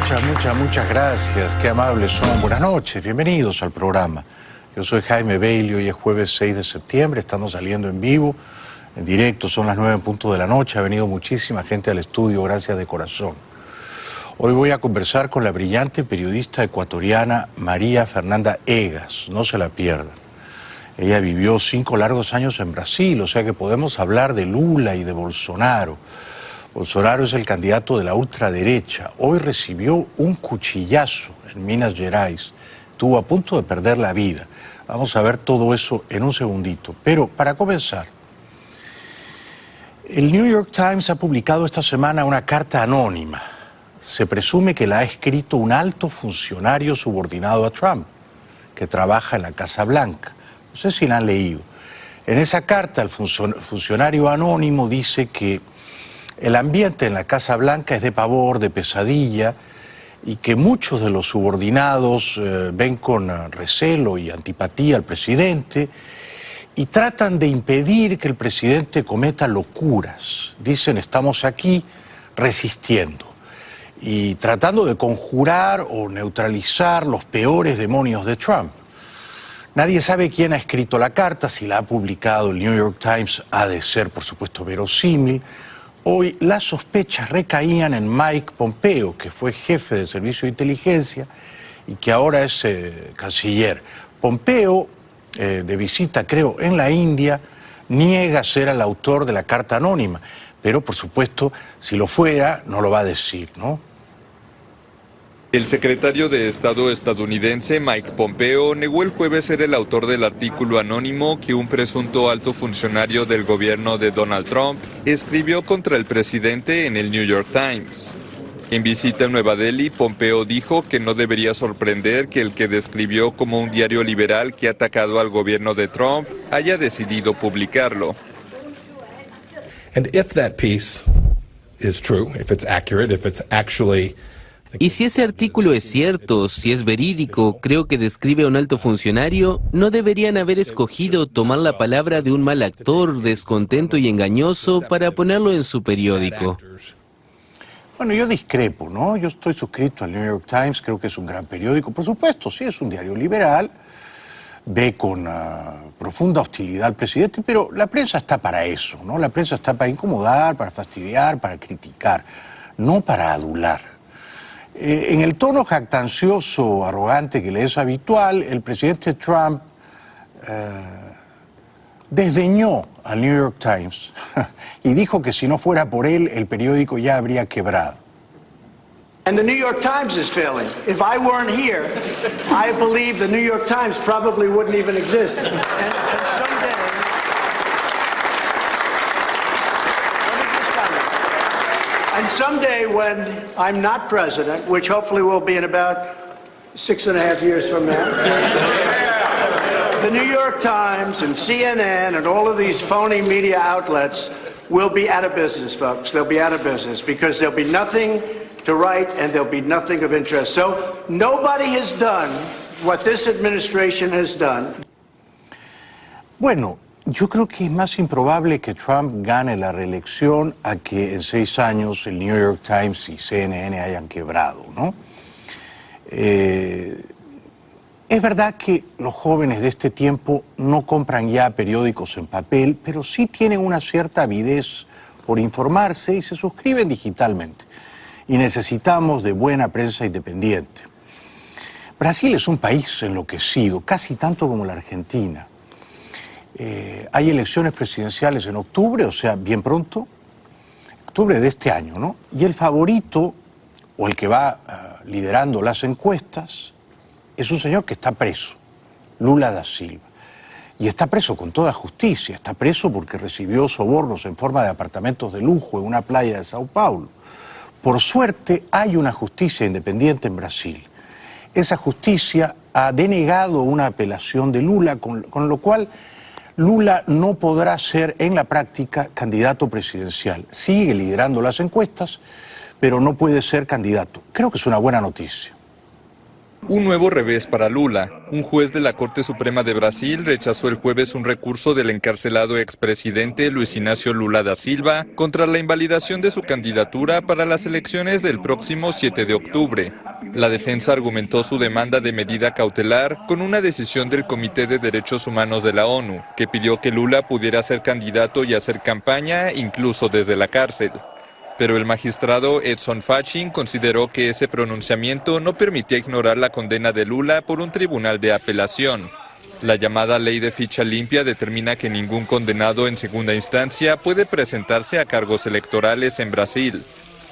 Muchas gracias. Qué amables son. Buenas noches. Bienvenidos al programa. Yo soy Jaime Bailey. Hoy es jueves 6 de septiembre. Estamos saliendo en vivo, en directo. Son las 9 en punto de la noche. Ha venido muchísima gente al estudio. Gracias de corazón. Hoy voy a conversar con la brillante periodista ecuatoriana María Fernanda Egas. No se la pierdan. Ella vivió 5 largos años en Brasil, o sea que podemos hablar de Lula y de Bolsonaro. Bolsonaro es el candidato de la ultraderecha. Hoy recibió un cuchillazo en Minas Gerais. Estuvo a punto de perder la vida. Vamos a ver todo eso en un segundito. Pero para comenzar, el New York Times ha publicado esta semana una carta anónima. Se presume que la ha escrito un alto funcionario subordinado a Trump, que trabaja en la Casa Blanca. No sé si la han leído. En esa carta, el funcionario anónimo dice que el ambiente en la Casa Blanca es de pavor, de pesadilla, y que muchos de los subordinados ven con recelo y antipatía al presidente y tratan de impedir que el presidente cometa locuras. Dicen, estamos aquí resistiendo y tratando de conjurar o neutralizar los peores demonios de Trump. Nadie sabe quién ha escrito la carta, si la ha publicado el New York Times, ha de ser, por supuesto, verosímil. Hoy las sospechas recaían en Mike Pompeo, que fue jefe del Servicio de Inteligencia y que ahora es canciller. Pompeo, de visita creo en la India, niega ser el autor de la carta anónima, pero por supuesto, si lo fuera, no lo va a decir, ¿no? El secretario de Estado estadounidense Mike Pompeo negó el jueves ser el autor del artículo anónimo que un presunto alto funcionario del gobierno de Donald Trump escribió contra el presidente en el New York Times. En visita en Nueva Delhi, Pompeo dijo que no debería sorprender que el que describió como un diario liberal que ha atacado al gobierno de Trump haya decidido publicarlo. And if that piece is true, if it's accurate, if it's actually... Y si ese artículo es cierto, si es verídico, creo que describe a un alto funcionario, no deberían haber escogido tomar la palabra de un mal actor, descontento y engañoso para ponerlo en su periódico. Bueno, yo discrepo, ¿no? Yo estoy suscrito al New York Times, creo que es un gran periódico. Por supuesto, sí, es un diario liberal, ve con profunda hostilidad al presidente, pero la prensa está para eso, ¿no? La prensa está para incomodar, para fastidiar, para criticar, no para adular. En el tono jactancioso, arrogante que le es habitual, el presidente Trump desdeñó al New York Times y dijo que si no fuera por él, el periódico ya habría quebrado. And the New York Times is failing. If I weren't here, I believe the New York Times probably wouldn't even exist. And someday... And someday when I'm not president, which hopefully will be in about 6.5 years from now, the New York Times and CNN and all of these phony media outlets will be out of business, folks. They'll be out of business because there'll be nothing to write and there'll be nothing of interest. So nobody has done what this administration has done. Bueno, yo creo que es más improbable que Trump gane la reelección a que en 6 años el New York Times y CNN hayan quebrado, ¿no? Es verdad que los jóvenes de este tiempo no compran ya periódicos en papel, pero sí tienen una cierta avidez por informarse y se suscriben digitalmente. Y necesitamos de buena prensa independiente. Brasil es un país enloquecido, casi tanto como la Argentina. Hay elecciones presidenciales en octubre, o sea, bien pronto, octubre de este año, ¿no? Y el favorito, o el que va liderando las encuestas, es un señor que está preso, Lula da Silva. Y está preso con toda justicia, está preso porque recibió sobornos en forma de apartamentos de lujo en una playa de Sao Paulo. Por suerte, hay una justicia independiente en Brasil. Esa justicia ha denegado una apelación de Lula, con lo cual Lula no podrá ser en la práctica candidato presidencial. Sigue liderando las encuestas, pero no puede ser candidato. Creo que es una buena noticia. Un nuevo revés para Lula. Un juez de la Corte Suprema de Brasil rechazó el jueves un recurso del encarcelado expresidente Luis Inácio Lula da Silva contra la invalidación de su candidatura para las elecciones del próximo 7 de octubre. La defensa argumentó su demanda de medida cautelar con una decisión del Comité de Derechos Humanos de la ONU, que pidió que Lula pudiera ser candidato y hacer campaña incluso desde la cárcel. Pero el magistrado Edson Fachin consideró que ese pronunciamiento no permitía ignorar la condena de Lula por un tribunal de apelación. La llamada ley de ficha limpia determina que ningún condenado en segunda instancia puede presentarse a cargos electorales en Brasil.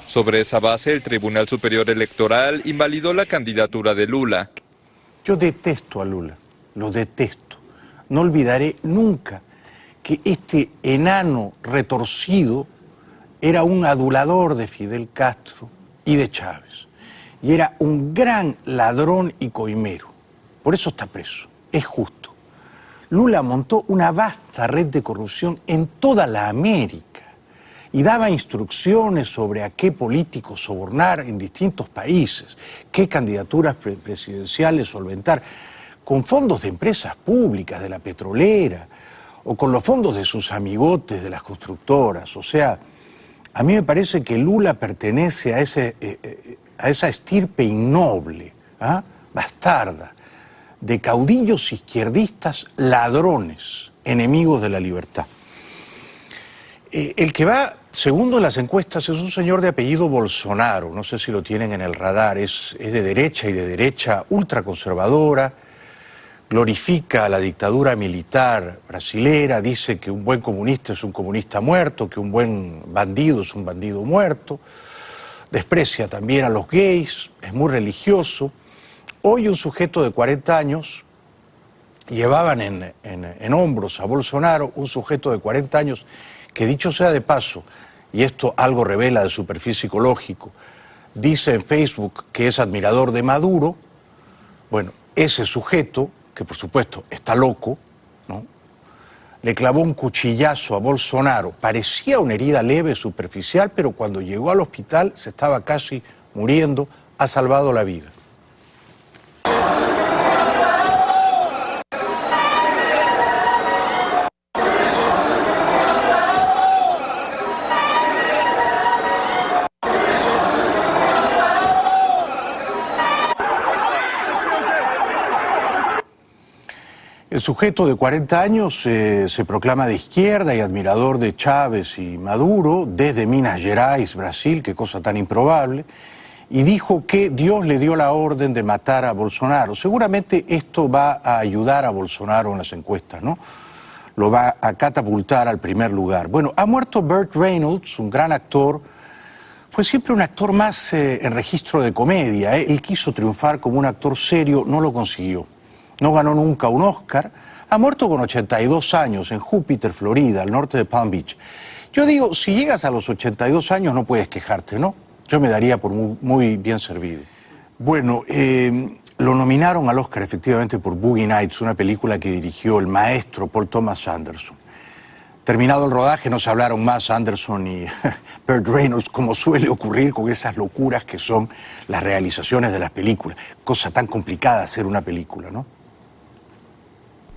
Sobre esa base, el Tribunal Superior Electoral invalidó la candidatura de Lula. Yo detesto a Lula, lo detesto. No olvidaré nunca que este enano retorcido era un adulador de Fidel Castro y de Chávez. Y era un gran ladrón y coimero. Por eso está preso. Es justo. Lula montó una vasta red de corrupción en toda la América y daba instrucciones sobre a qué políticos sobornar en distintos países, qué candidaturas presidenciales solventar, con fondos de empresas públicas, de la petrolera, o con los fondos de sus amigotes de las constructoras. O sea, a mí me parece que Lula pertenece a esa estirpe innoble, bastarda, de caudillos izquierdistas ladrones, enemigos de la libertad. El que va segundo en las encuestas es un señor de apellido Bolsonaro, no sé si lo tienen en el radar, es de derecha y de derecha ultraconservadora, glorifica a la dictadura militar brasilera, dice que un buen comunista es un comunista muerto, que un buen bandido es un bandido muerto, desprecia también a los gays, es muy religioso. Hoy un sujeto de 40 años, llevaban en hombros a Bolsonaro, un sujeto de 40 años, que dicho sea de paso, y esto algo revela de su perfil psicológico, dice en Facebook que es admirador de Maduro. Bueno, ese sujeto, que por supuesto está loco, ¿no?, le clavó un cuchillazo a Bolsonaro. Parecía una herida leve, superficial, pero cuando llegó al hospital se estaba casi muriendo, ha salvado la vida. El sujeto de 40 años se proclama de izquierda y admirador de Chávez y Maduro desde Minas Gerais, Brasil, qué cosa tan improbable, y dijo que Dios le dio la orden de matar a Bolsonaro. Seguramente esto va a ayudar a Bolsonaro en las encuestas, ¿no? Lo va a catapultar al primer lugar. Bueno, ha muerto Burt Reynolds, un gran actor. Fue siempre un actor más en registro de comedia, ¿eh? Él quiso triunfar como un actor serio, no lo consiguió. No ganó nunca un Oscar. Ha muerto con 82 años en Júpiter, Florida, al norte de Palm Beach. Yo digo, si llegas a los 82 años no puedes quejarte, ¿no? Yo me daría por muy bien servido. Bueno, lo nominaron al Oscar efectivamente por Boogie Nights, una película que dirigió el maestro Paul Thomas Anderson. Terminado el rodaje no se hablaron más Anderson y Burt Reynolds, como suele ocurrir con esas locuras que son las realizaciones de las películas. Cosa tan complicada hacer una película, ¿no?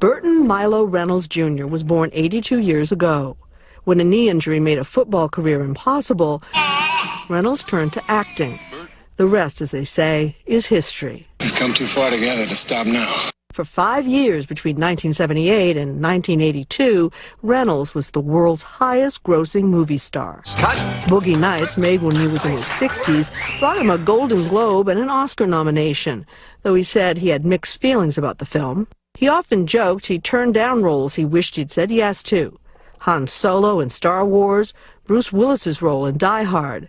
Burton Milo Reynolds Jr. was born 82 years ago. When a knee injury made a football career impossible, Reynolds turned to acting. The rest, as they say, is history. We've come too far together to stop now. For 5 years, between 1978 and 1982, Reynolds was the world's highest-grossing movie star. Cut! Boogie Nights, made when he was in his 60s, brought him a Golden Globe and an Oscar nomination, though he said he had mixed feelings about the film. He often joked he turned down roles he wished he'd said yes to. Han Solo in Star Wars, Bruce Willis's role in Die Hard,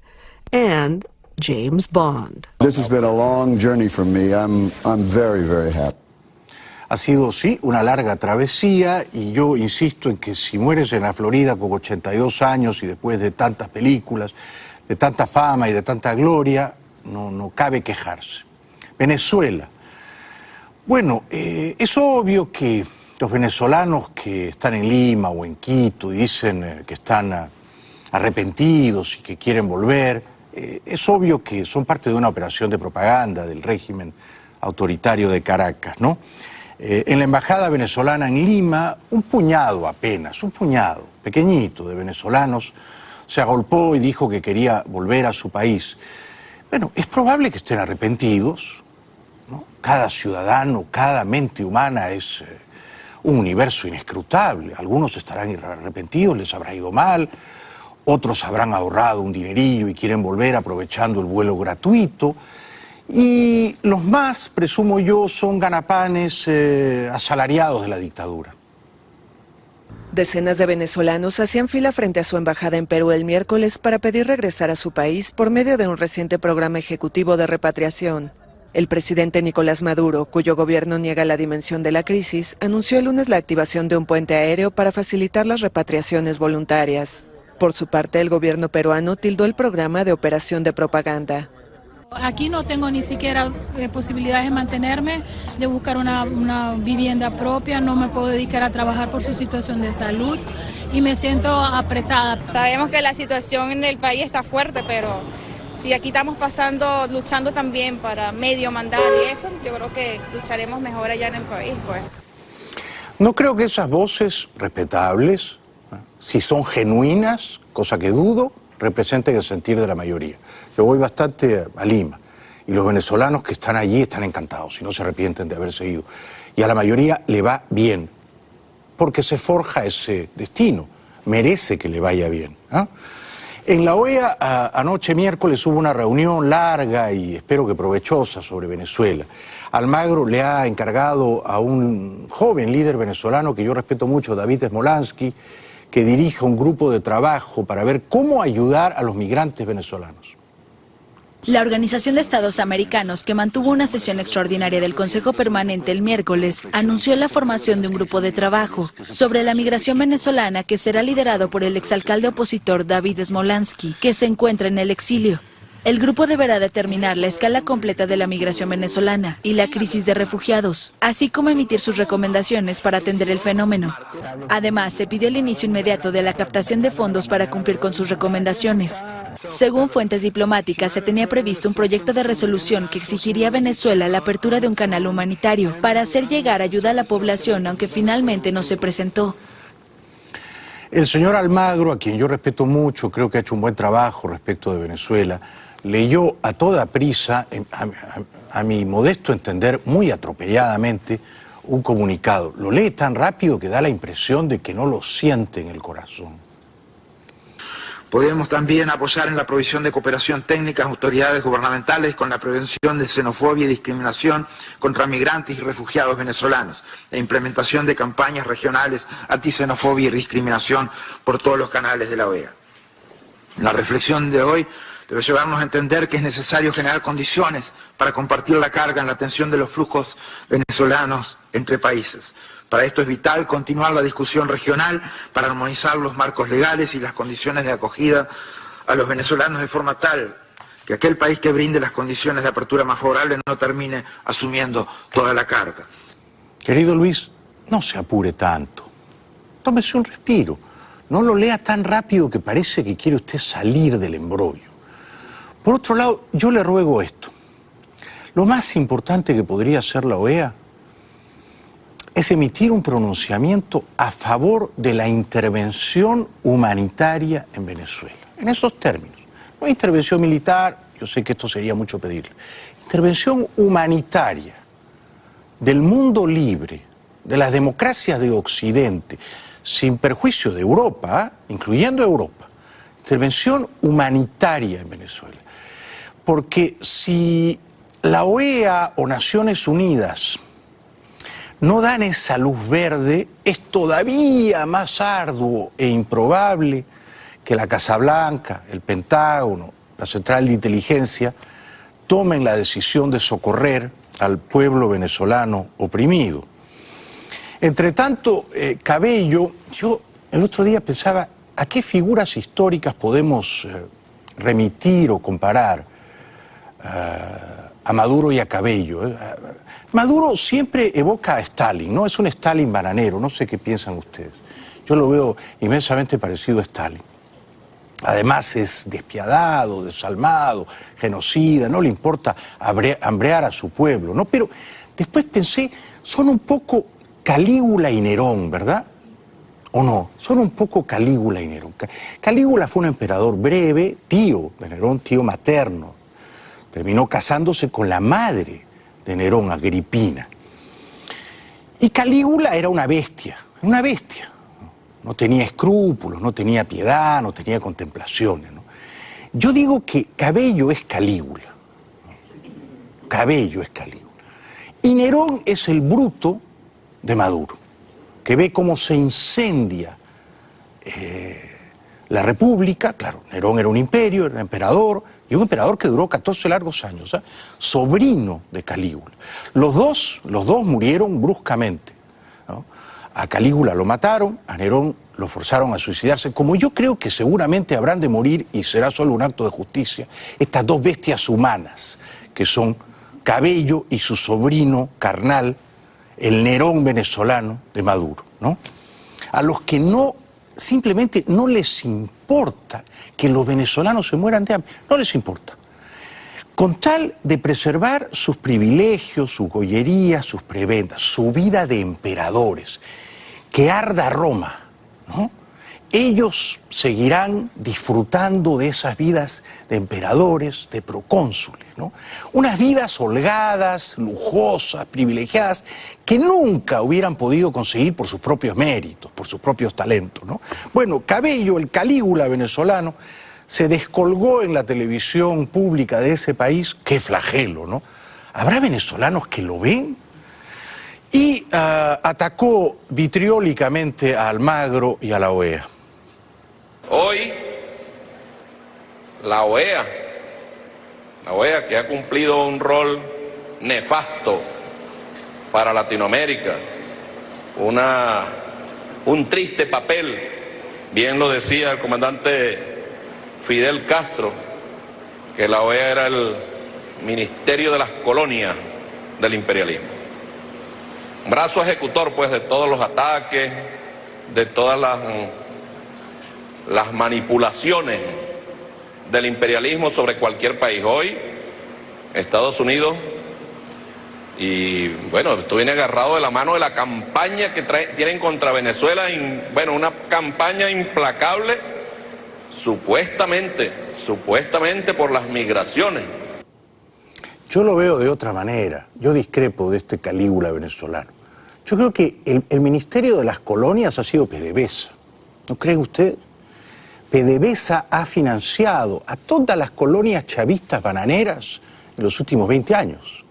and James Bond. This has been a long journey for me. I'm very, very happy. Ha sido, sí, una larga travesía y yo insisto en que si mueres en la Florida con 82 años y después de tantas películas, de tanta fama y de tanta gloria, no cabe quejarse. Venezuela. Bueno, es obvio que los venezolanos que están en Lima o en Quito y dicen que están arrepentidos y que quieren volver, es obvio que son parte de una operación de propaganda del régimen autoritario de Caracas, ¿no? En la embajada venezolana en Lima, un puñado apenas, un puñado pequeñito de venezolanos se agolpó y dijo que quería volver a su país. Bueno, es probable que estén arrepentidos, ¿no? Cada ciudadano, cada mente humana es un universo inescrutable. Algunos estarán arrepentidos, les habrá ido mal, otros habrán ahorrado un dinerillo y quieren volver aprovechando el vuelo gratuito. Y los más, presumo yo, son ganapanes asalariados de la dictadura. Decenas de venezolanos hacían fila frente a su embajada en Perú el miércoles para pedir regresar a su país por medio de un reciente programa ejecutivo de repatriación. El presidente Nicolás Maduro, cuyo gobierno niega la dimensión de la crisis, anunció el lunes la activación de un puente aéreo para facilitar las repatriaciones voluntarias. Por su parte, el gobierno peruano tildó el programa de operación de propaganda. Aquí no tengo ni siquiera posibilidades de mantenerme, de buscar una vivienda propia, no me puedo dedicar a trabajar por su situación de salud y me siento apretada. Sabemos que la situación en el país está fuerte, pero si aquí estamos luchando también para medio mandar y eso, yo creo que lucharemos mejor allá en el país, pues. No creo que esas voces respetables, si son genuinas, cosa que dudo, representen el sentir de la mayoría. Yo voy bastante a Lima y los venezolanos que están allí están encantados y no se arrepienten de haberse ido. Y a la mayoría le va bien, porque se forja ese destino, merece que le vaya bien, ¿eh? En la OEA anoche miércoles hubo una reunión larga y espero que provechosa sobre Venezuela. Almagro le ha encargado a un joven líder venezolano que yo respeto mucho, David Smolansky, que dirige un grupo de trabajo para ver cómo ayudar a los migrantes venezolanos. La Organización de Estados Americanos, que mantuvo una sesión extraordinaria del Consejo Permanente el miércoles, anunció la formación de un grupo de trabajo sobre la migración venezolana que será liderado por el exalcalde opositor David Smolansky, que se encuentra en el exilio. El grupo deberá determinar la escala completa de la migración venezolana y la crisis de refugiados, así como emitir sus recomendaciones para atender el fenómeno. Además, se pidió el inicio inmediato de la captación de fondos para cumplir con sus recomendaciones. Según fuentes diplomáticas, se tenía previsto un proyecto de resolución que exigiría a Venezuela la apertura de un canal humanitario para hacer llegar ayuda a la población, aunque finalmente no se presentó. El señor Almagro, a quien yo respeto mucho, creo que ha hecho un buen trabajo respecto de Venezuela, leyó a toda prisa, a mi modesto entender, muy atropelladamente, un comunicado. Lo lee tan rápido que da la impresión de que no lo siente en el corazón. Podemos también apoyar en la provisión de cooperación técnica a autoridades gubernamentales con la prevención de xenofobia y discriminación contra migrantes y refugiados venezolanos, la implementación de campañas regionales anti-xenofobia y discriminación por todos los canales de la OEA. La reflexión de hoy debe llevarnos a entender que es necesario generar condiciones para compartir la carga en la atención de los flujos venezolanos entre países. Para esto es vital continuar la discusión regional para armonizar los marcos legales y las condiciones de acogida a los venezolanos de forma tal que aquel país que brinde las condiciones de apertura más favorables no termine asumiendo toda la carga. Querido Luis, no se apure tanto. Tómese un respiro. No lo lea tan rápido que parece que quiere usted salir del embrollo. Por otro lado, yo le ruego esto. Lo más importante que podría hacer la OEA es emitir un pronunciamiento a favor de la intervención humanitaria en Venezuela. En esos términos. No intervención militar, yo sé que esto sería mucho pedirle. Intervención humanitaria del mundo libre, de las democracias de Occidente, sin perjuicio de Europa, incluyendo Europa. Intervención humanitaria en Venezuela. Porque si la OEA o Naciones Unidas no dan esa luz verde, es todavía más arduo e improbable que la Casa Blanca, el Pentágono, la Central de Inteligencia tomen la decisión de socorrer al pueblo venezolano oprimido. Entre tanto, Cabello, yo el otro día pensaba, ¿a qué figuras históricas podemos remitir o comparar a Maduro y a Cabello? Maduro siempre evoca a Stalin, ¿no? Es un Stalin bananero, no sé qué piensan ustedes. Yo lo veo inmensamente parecido a Stalin. Además es despiadado, desalmado, genocida, no le importa hambrear a su pueblo, ¿no? Pero después pensé, son un poco Calígula y Nerón, ¿verdad? ¿O no? Son un poco Calígula y Nerón. Calígula fue un emperador breve, tío de Nerón, tío materno. Terminó casándose con la madre de Nerón, Agripina. Y Calígula era una bestia. No tenía escrúpulos, no tenía piedad, no tenía contemplaciones, ¿no? Yo digo que Cabello es Calígula. Cabello es Calígula. Y Nerón es el Bruto de Maduro, que ve cómo se incendia la República. Claro, Nerón era un imperio, era un emperador, y un emperador que duró 14 largos años, ¿eh? Sobrino de Calígula. Los dos murieron bruscamente, ¿no? A Calígula lo mataron, a Nerón lo forzaron a suicidarse, como yo creo que seguramente habrán de morir, y será solo un acto de justicia, estas dos bestias humanas, que son Cabello y su sobrino carnal, el Nerón venezolano de Maduro, ¿no? A los que simplemente no les importa que los venezolanos se mueran de hambre, no les importa. Con tal de preservar sus privilegios, sus gollerías, sus prebendas, su vida de emperadores, que arda Roma, ¿no? Ellos seguirán disfrutando de esas vidas de emperadores, de procónsules, ¿no? Unas vidas holgadas, lujosas, privilegiadas, que nunca hubieran podido conseguir por sus propios méritos, por sus propios talentos, ¿no? Bueno, Cabello, el Calígula venezolano, se descolgó en la televisión pública de ese país. Qué flagelo, ¿no? ¿Habrá venezolanos que lo ven? Y atacó vitriólicamente a Almagro y a la OEA. Hoy, la OEA que ha cumplido un rol nefasto para Latinoamérica, un triste papel, bien lo decía el comandante Fidel Castro, que la OEA era el ministerio de las colonias del imperialismo. Brazo ejecutor, pues, de todos los ataques, de todas las manipulaciones del imperialismo sobre cualquier país. Hoy, Estados Unidos, y bueno, esto viene agarrado de la mano de la campaña que tienen contra Venezuela, bueno, una campaña implacable, supuestamente por las migraciones. Yo lo veo de otra manera. Yo discrepo de este Calígula venezolano. Yo creo que el Ministerio de las Colonias ha sido PDVSA. ¿No cree usted? PDVSA ha financiado a todas las colonias chavistas bananeras en los últimos 20 años.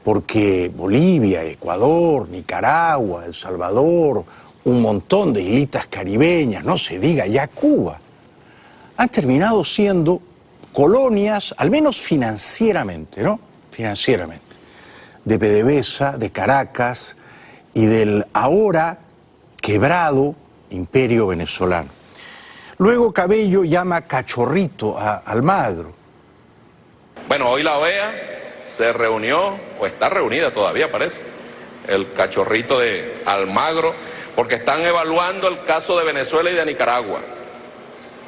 Porque Bolivia, Ecuador, Nicaragua, El Salvador, un montón de islitas caribeñas, no se diga ya Cuba, han terminado siendo colonias, al menos financieramente, ¿no? Financieramente, de PDVSA, de Caracas y del ahora quebrado imperio venezolano. Luego Cabello llama cachorrito a Almagro. Bueno, hoy la OEA se reunió, o está reunida todavía parece, el cachorrito de Almagro, porque están evaluando el caso de Venezuela y de Nicaragua,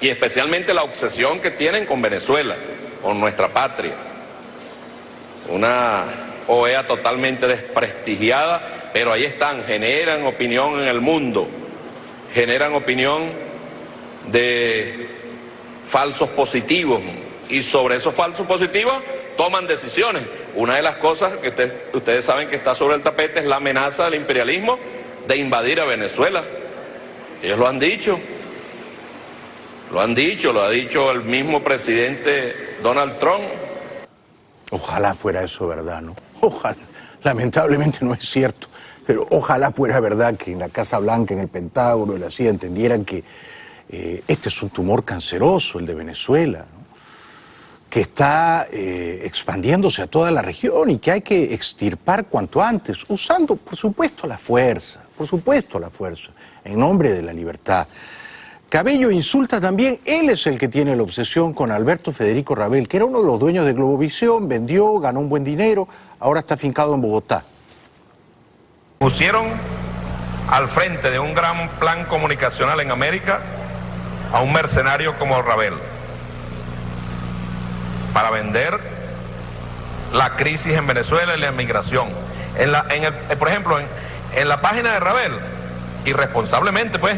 y especialmente la obsesión que tienen con Venezuela, con nuestra patria. Una OEA totalmente desprestigiada, pero ahí están, generan opinión en el mundo, generan opinión de falsos positivos, y sobre esos falsos positivos toman decisiones. Una de las cosas que ustedes saben que está sobre el tapete es la amenaza del imperialismo de invadir a Venezuela. Ellos lo han dicho. Lo ha dicho el mismo presidente Donald Trump. Ojalá fuera eso verdad, ¿no? Ojalá. Lamentablemente no es cierto, pero ojalá fuera verdad que en la Casa Blanca, en el Pentágono, en la CIA entendieran que este es un tumor canceroso, el de Venezuela, ¿no? Que está expandiéndose a toda la región y que hay que extirpar cuanto antes, usando, por supuesto, la fuerza, en nombre de la libertad. Cabello insulta también, él es el que tiene la obsesión con Alberto Federico Rabel, que era uno de los dueños de Globovisión, vendió, ganó un buen dinero, ahora está afincado en Bogotá. Pusieron al frente de un gran plan comunicacional en América a un mercenario como Ravel para vender la crisis en Venezuela y la inmigración. Por ejemplo, en la página de Ravel, irresponsablemente pues,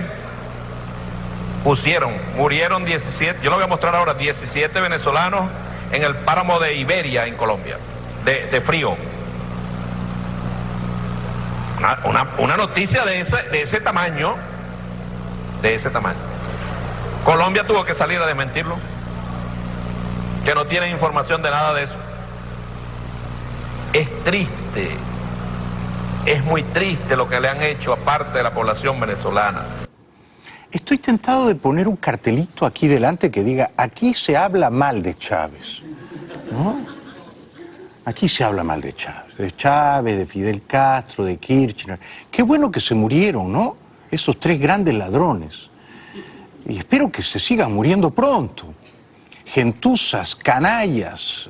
murieron 17, yo lo voy a mostrar ahora, 17 venezolanos en el páramo de Iberia en Colombia, de frío. Una noticia de ese tamaño, Colombia tuvo que salir a desmentirlo, que no tienen información de nada de eso. Es triste, es muy triste lo que le han hecho a parte de la población venezolana. Estoy tentado de poner un cartelito aquí delante que diga, aquí se habla mal de Chávez, ¿no? Aquí se habla mal de Chávez, de Fidel Castro, de Kirchner. Qué bueno que se murieron, ¿no? Esos tres grandes ladrones. Y espero que se sigan muriendo pronto. Gentuzas, canallas,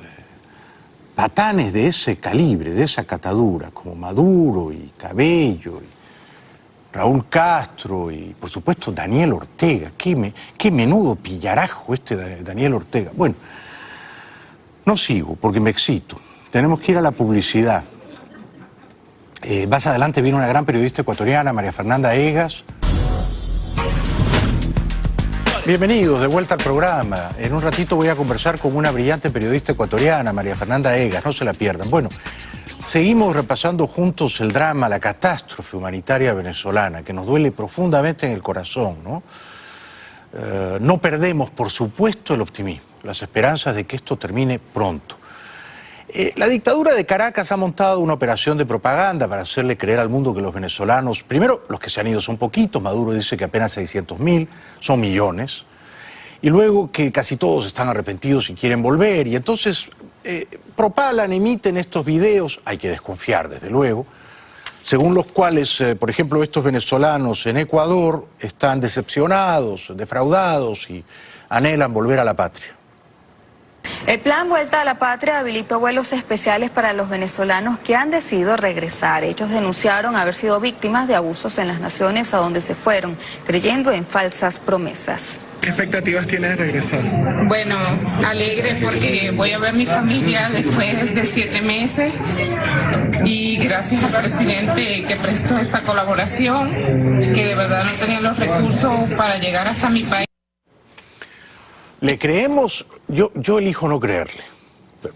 patanes de ese calibre, de esa catadura, como Maduro y Cabello, y Raúl Castro y, por supuesto, Daniel Ortega. Qué menudo pillarajo este Daniel Ortega. Bueno, no sigo porque me excito. Tenemos que ir a la publicidad. Más adelante viene una gran periodista ecuatoriana, María Fernanda Egas. Bienvenidos de vuelta al programa. En un ratito voy a conversar con una brillante periodista ecuatoriana, María Fernanda Egas, no se la pierdan. Bueno, seguimos repasando juntos el drama, la catástrofe humanitaria venezolana, que nos duele profundamente en el corazón, ¿no? No perdemos, por supuesto, el optimismo, las esperanzas de que esto termine pronto. La dictadura de Caracas ha montado una operación de propaganda para hacerle creer al mundo que los venezolanos, primero, los que se han ido son poquitos, Maduro dice que apenas 600.000, son millones, y luego que casi todos están arrepentidos y quieren volver, y entonces propalan, emiten estos videos, hay que desconfiar desde luego, según los cuales, por ejemplo, estos venezolanos en Ecuador están decepcionados, defraudados y anhelan volver a la patria. El plan Vuelta a la Patria habilitó vuelos especiales para los venezolanos que han decidido regresar. Ellos denunciaron haber sido víctimas de abusos en las naciones a donde se fueron, creyendo en falsas promesas. ¿Qué expectativas tiene de regresar? Bueno, alegre porque voy a ver a mi familia después de 7 meses y gracias al presidente que prestó esta colaboración, que de verdad no tenía los recursos para llegar hasta mi país. ¿Le creemos? Yo elijo no creerle.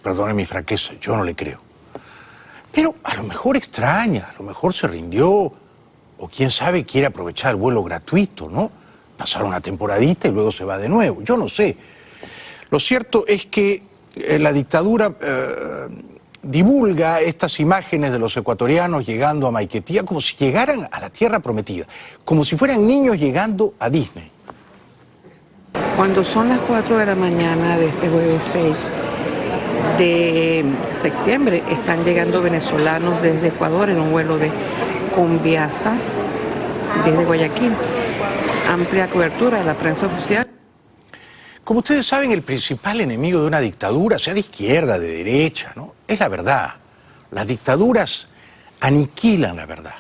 Perdone mi franqueza, yo no le creo. Pero a lo mejor extraña, a lo mejor se rindió, o quién sabe quiere aprovechar el vuelo gratuito, ¿no? Pasar una temporadita y luego se va de nuevo, yo no sé. Lo cierto es que la dictadura divulga estas imágenes de los ecuatorianos llegando a Maiquetía como si llegaran a la tierra prometida, como si fueran niños llegando a Disney. Cuando son las 4 de la mañana de este jueves 6 de septiembre, están llegando venezolanos desde Ecuador en un vuelo de Conviasa, desde Guayaquil. Amplia cobertura de la prensa oficial. Como ustedes saben, el principal enemigo de una dictadura, sea de izquierda, de derecha, ¿no?, es la verdad. Las dictaduras aniquilan la verdad.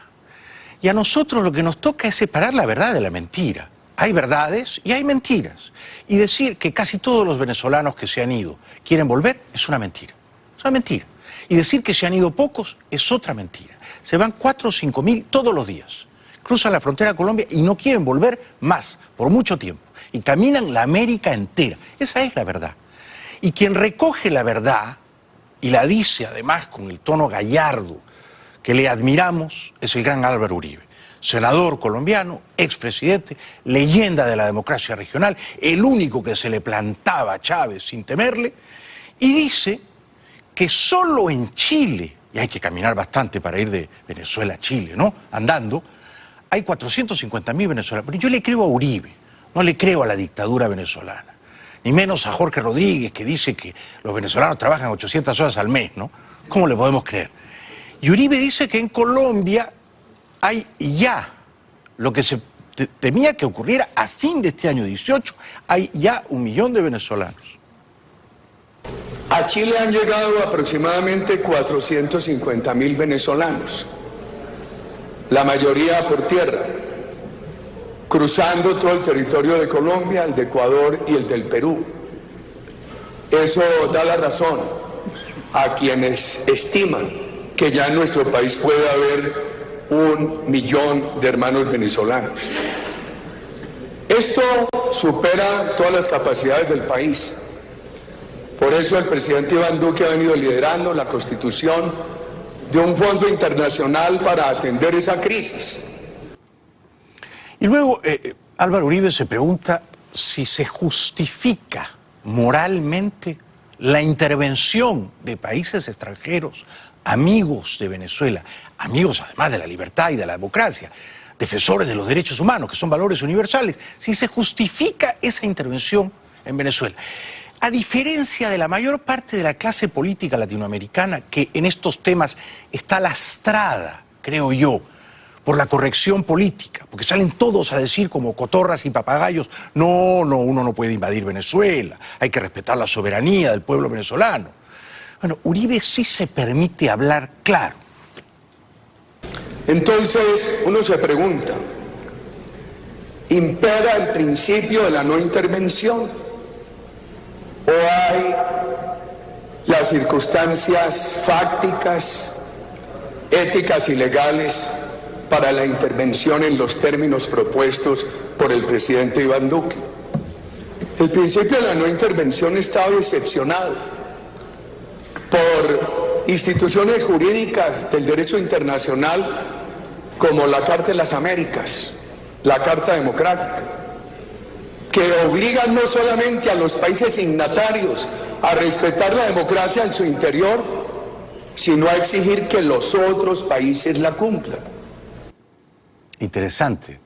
Y a nosotros lo que nos toca es separar la verdad de la mentira. Hay verdades y hay mentiras. Y decir que casi todos los venezolanos que se han ido quieren volver es una mentira. Es una mentira. Y decir que se han ido pocos es otra mentira. Se van 4 o 5 mil todos los días. Cruzan la frontera de Colombia y no quieren volver más, por mucho tiempo. Y caminan la América entera. Esa es la verdad. Y quien recoge la verdad, y la dice además con el tono gallardo que le admiramos, es el gran Álvaro Uribe. Senador colombiano, expresidente, leyenda de la democracia regional, el único que se le plantaba a Chávez sin temerle, y dice que solo en Chile, y hay que caminar bastante para ir de Venezuela a Chile, ¿no?, andando, hay 450.000 venezolanos. Pero yo le creo a Uribe, no le creo a la dictadura venezolana, ni menos a Jorge Rodríguez, que dice que los venezolanos trabajan 800 horas al mes, ¿no? ¿Cómo le podemos creer? Y Uribe dice que en Colombia hay ya lo que se temía que ocurriera a fin de este año 18, hay ya 1 millón de venezolanos. A Chile han llegado aproximadamente 450.000 venezolanos, la mayoría por tierra. cruzando todo el territorio de Colombia, el de Ecuador y el del Perú. Eso da la razón a quienes estiman que ya en nuestro país puede haber 1 millón de hermanos venezolanos. Esto supera todas las capacidades del país. Por eso el presidente Iván Duque ha venido liderando la constitución de un fondo internacional para atender esa crisis. Y luego Álvaro Uribe se pregunta si se justifica moralmente la intervención de países extranjeros, amigos de Venezuela, amigos además de la libertad y de la democracia, defensores de los derechos humanos, que son valores universales, si se justifica esa intervención en Venezuela. A diferencia de la mayor parte de la clase política latinoamericana, que en estos temas está lastrada, creo yo, por la corrección política, porque salen todos a decir como cotorras y papagayos, no, uno no puede invadir Venezuela, hay que respetar la soberanía del pueblo venezolano. Bueno, Uribe sí se permite hablar claro. Entonces uno se pregunta, ¿impera el principio de la no intervención? ¿O hay las circunstancias fácticas, éticas y legales para la intervención en los términos propuestos por el presidente Iván Duque? El principio de la no intervención estaba excepcionado por instituciones jurídicas del derecho internacional como la Carta de las Américas, la Carta Democrática, que obligan no solamente a los países signatarios a respetar la democracia en su interior, sino a exigir que los otros países la cumplan. Interesante.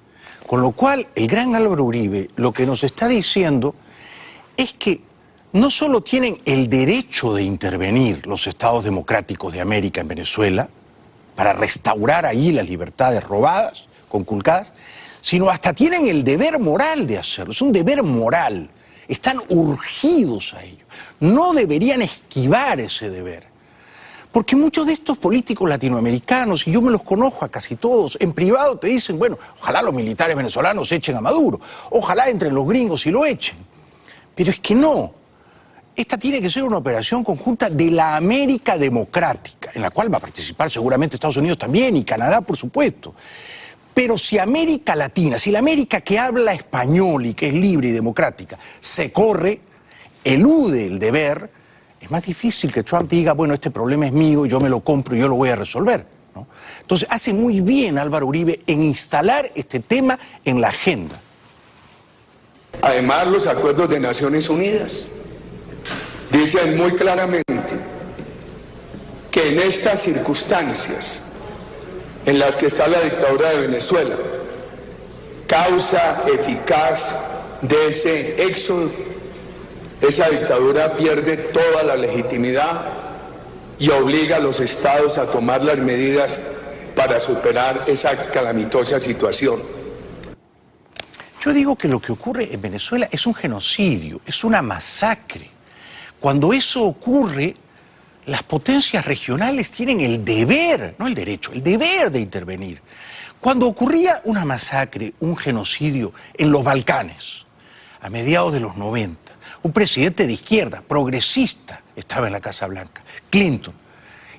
Con lo cual, el gran Álvaro Uribe lo que nos está diciendo es que no solo tienen el derecho de intervenir los estados democráticos de América en Venezuela para restaurar ahí las libertades robadas, conculcadas, sino hasta tienen el deber moral de hacerlo. Es un deber moral. Están urgidos a ello. No deberían esquivar ese deber. Porque muchos de estos políticos latinoamericanos, y yo me los conozco a casi todos, en privado te dicen, bueno, ojalá los militares venezolanos echen a Maduro, ojalá entren los gringos y lo echen. Pero es que no. Esta tiene que ser una operación conjunta de la América democrática, en la cual va a participar seguramente Estados Unidos también y Canadá, por supuesto. Pero si América Latina, si la América que habla español y que es libre y democrática se corre, elude el deber, es más difícil que Trump diga, bueno, este problema es mío, yo me lo compro y yo lo voy a resolver, ¿no? Entonces hace muy bien Álvaro Uribe en instalar este tema en la agenda. Además, los acuerdos de Naciones Unidas dicen muy claramente que en estas circunstancias en las que está la dictadura de Venezuela, causa eficaz de ese éxodo, esa dictadura pierde toda la legitimidad y obliga a los estados a tomar las medidas para superar esa calamitosa situación. Yo digo que lo que ocurre en Venezuela es un genocidio, es una masacre. Cuando eso ocurre, las potencias regionales tienen el deber, no el derecho, el deber de intervenir. Cuando ocurría una masacre, un genocidio en los Balcanes, a mediados de los 90, un presidente de izquierda, progresista, estaba en la Casa Blanca, Clinton.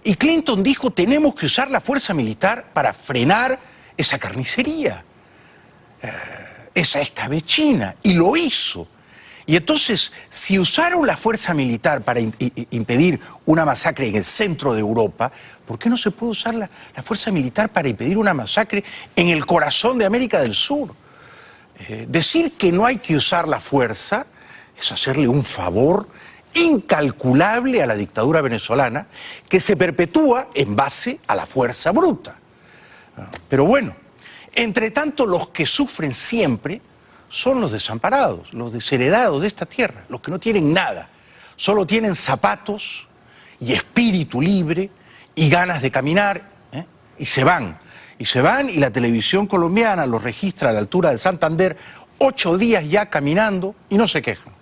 Y Clinton dijo, tenemos que usar la fuerza militar para frenar esa carnicería, esa escabechina, y lo hizo. Y entonces, si usaron la fuerza militar para impedir una masacre en el centro de Europa, ¿por qué no se puede usar la fuerza militar para impedir una masacre en el corazón de América del Sur? Decir que no hay que usar la fuerza es hacerle un favor incalculable a la dictadura venezolana, que se perpetúa en base a la fuerza bruta. Pero bueno, entre tanto, los que sufren siempre son los desamparados, los desheredados de esta tierra, los que no tienen nada, solo tienen zapatos y espíritu libre y ganas de caminar, y se van. Y se van, y la televisión colombiana los registra a la altura del Santander 8 días ya caminando y no se quejan.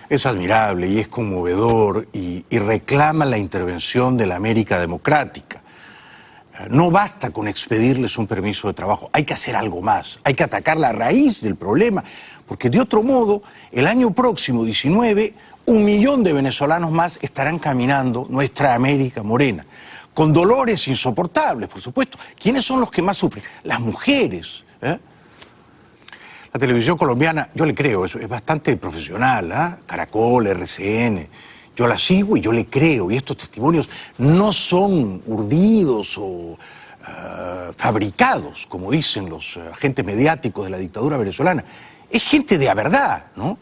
Es admirable y es conmovedor y reclama la intervención de la América democrática. No basta con expedirles un permiso de trabajo, hay que hacer algo más, hay que atacar la raíz del problema, porque de otro modo, el año próximo, 19, 1 millón de venezolanos más estarán caminando nuestra América morena, con dolores insoportables, por supuesto. ¿Quiénes son los que más sufren? Las mujeres. La televisión colombiana, yo le creo, es bastante profesional, Caracol, RCN, yo la sigo y yo le creo, y estos testimonios no son urdidos o fabricados, como dicen los agentes mediáticos de la dictadura venezolana. Es gente de la verdad, ¿no?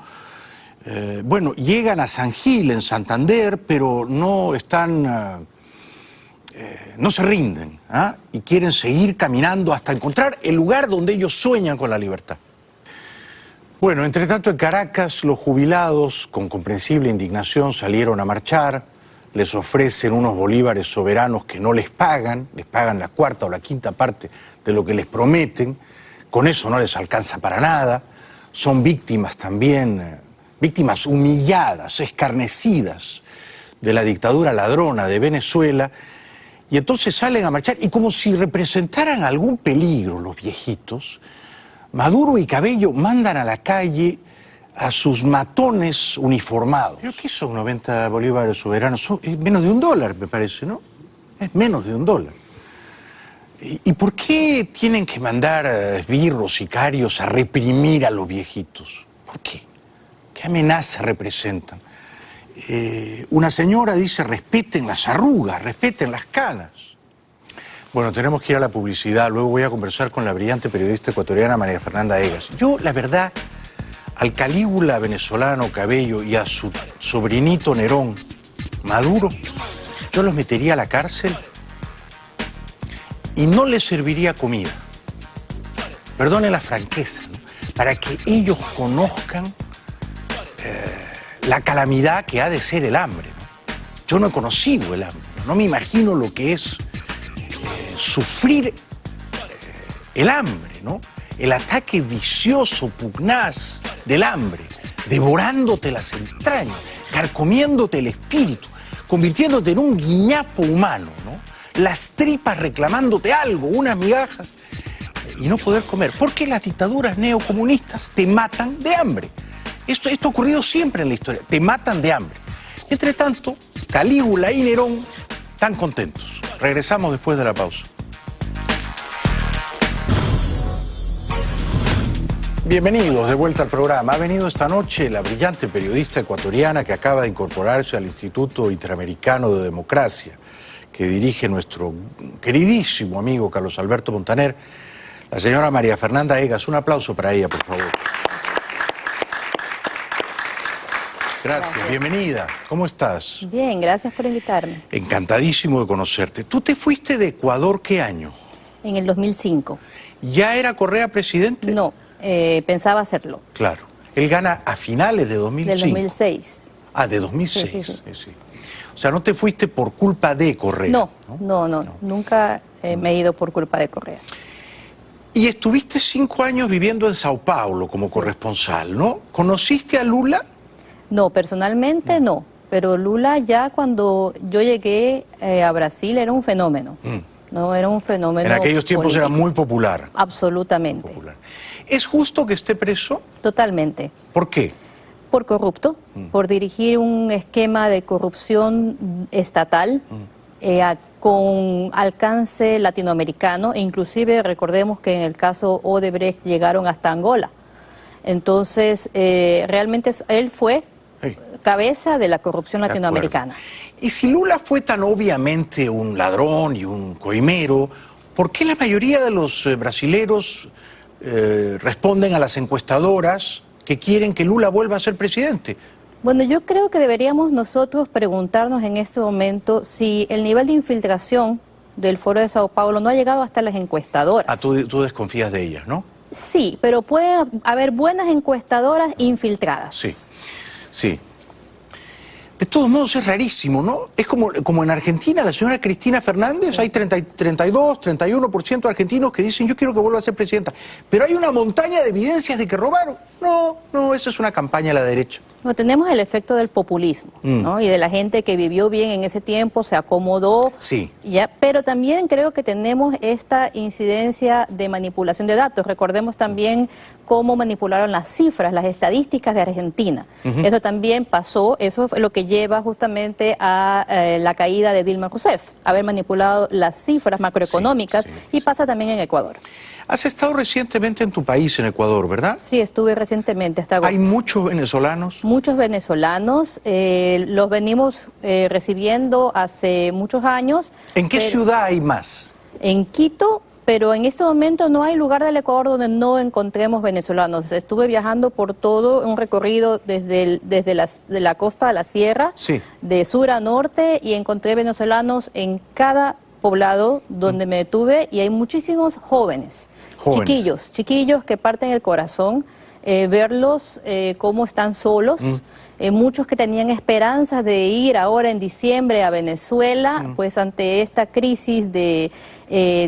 Bueno, llegan a San Gil, en Santander, pero no están, no se rinden, y quieren seguir caminando hasta encontrar el lugar donde ellos sueñan con la libertad. Bueno, entre tanto en Caracas, los jubilados, con comprensible indignación, salieron a marchar, les ofrecen unos bolívares soberanos que no les pagan la cuarta o la quinta parte de lo que les prometen, con eso no les alcanza para nada, son víctimas también, víctimas humilladas, escarnecidas de la dictadura ladrona de Venezuela, y entonces salen a marchar, y como si representaran algún peligro los viejitos, Maduro y Cabello mandan a la calle a sus matones uniformados. ¿Pero qué son 90 bolívares soberanos? Es menos de $1, me parece, ¿no? Es menos de $1. ¿Y por qué tienen que mandar esbirros, sicarios a reprimir a los viejitos? ¿Por qué? ¿Qué amenaza representan? Una señora dice, respeten las arrugas, respeten las canas. Bueno, tenemos que ir a la publicidad, luego voy a conversar con la brillante periodista ecuatoriana María Fernanda Egas. Yo, la verdad, al Calígula venezolano Cabello y a su sobrinito Nerón, Maduro, yo los metería a la cárcel y no les serviría comida. Perdone la franqueza, ¿no? Para que ellos conozcan la calamidad que ha de ser el hambre, ¿no? Yo no he conocido el hambre, no me imagino lo que es sufrir el hambre, ¿no? El ataque vicioso, pugnaz del hambre, devorándote las entrañas, carcomiéndote el espíritu, convirtiéndote en un guiñapo humano, ¿no? Las tripas reclamándote algo, unas migajas, y no poder comer. Porque las dictaduras neocomunistas te matan de hambre. Esto ha ocurrido siempre en la historia, te matan de hambre. Entre tanto, Calígula y Nerón están contentos. Regresamos después de la pausa. Bienvenidos de vuelta al programa. Ha venido esta noche la brillante periodista ecuatoriana que acaba de incorporarse al Instituto Interamericano de Democracia, que dirige nuestro queridísimo amigo Carlos Alberto Montaner, la señora María Fernanda Egas. Un aplauso para ella, por favor. Gracias, bienvenida. ¿Cómo estás? Bien, gracias por invitarme. Encantadísimo de conocerte. ¿Tú te fuiste de Ecuador qué año? En el 2005. ¿Ya era Correa presidente? No, pensaba hacerlo. Claro. Él gana a finales de 2005. Del 2006. Ah, de 2006. Sí, sí, sí. Sí. O sea, no te fuiste por culpa de Correa. No. Nunca me he ido por culpa de Correa. Y estuviste 5 años viviendo en Sao Paulo como corresponsal, ¿no? ¿Conociste a Lula? No, personalmente no, pero Lula ya cuando yo llegué a Brasil era un fenómeno, no era un fenómeno en aquellos tiempos político. Era muy popular. Absolutamente. Muy popular. ¿Es justo que esté preso? Totalmente. ¿Por qué? Por corrupto, por dirigir un esquema de corrupción estatal con alcance latinoamericano, e inclusive recordemos que en el caso Odebrecht llegaron hasta Angola. Entonces, realmente él fue cabeza de la corrupción latinoamericana. Y si Lula fue tan obviamente un ladrón y un coimero, ¿por qué la mayoría de los brasileros responden a las encuestadoras que quieren que Lula vuelva a ser presidente? Bueno, yo creo que deberíamos nosotros preguntarnos en este momento si el nivel de infiltración del Foro de Sao Paulo no ha llegado hasta las encuestadoras. Ah, tú desconfías de ellas, ¿no? Sí, pero puede haber buenas encuestadoras infiltradas. Sí, sí. De todos modos es rarísimo, ¿no? Es como en Argentina, la señora Cristina Fernández, hay 32, 31% de argentinos que dicen yo quiero que vuelva a ser presidenta. Pero hay una montaña de evidencias de que robaron. No, eso es una campaña a la derecha. No, tenemos el efecto del populismo, ¿no? Y de la gente que vivió bien en ese tiempo, se acomodó. Sí. Ya, pero también creo que tenemos esta incidencia de manipulación de datos. Recordemos también cómo manipularon las cifras, las estadísticas de Argentina. Eso también pasó, eso fue lo que lleva justamente a la caída de Dilma Rousseff, haber manipulado las cifras macroeconómicas, y pasa también en Ecuador. Has estado recientemente en tu país, en Ecuador, ¿verdad? Sí, estuve recientemente, hasta agosto. ¿Hay muchos venezolanos? Muchos venezolanos, los venimos recibiendo hace muchos años. ¿En qué ciudad hay más? En Quito, pero en este momento no hay lugar del Ecuador donde no encontremos venezolanos. Estuve viajando por todo un recorrido desde la costa a la sierra, de sur a norte, y encontré venezolanos en cada poblado donde me detuve, y hay muchísimos jóvenes. Chiquillos que parten el corazón, verlos cómo están solos, muchos que tenían esperanzas de ir ahora en diciembre a Venezuela, pues ante esta crisis de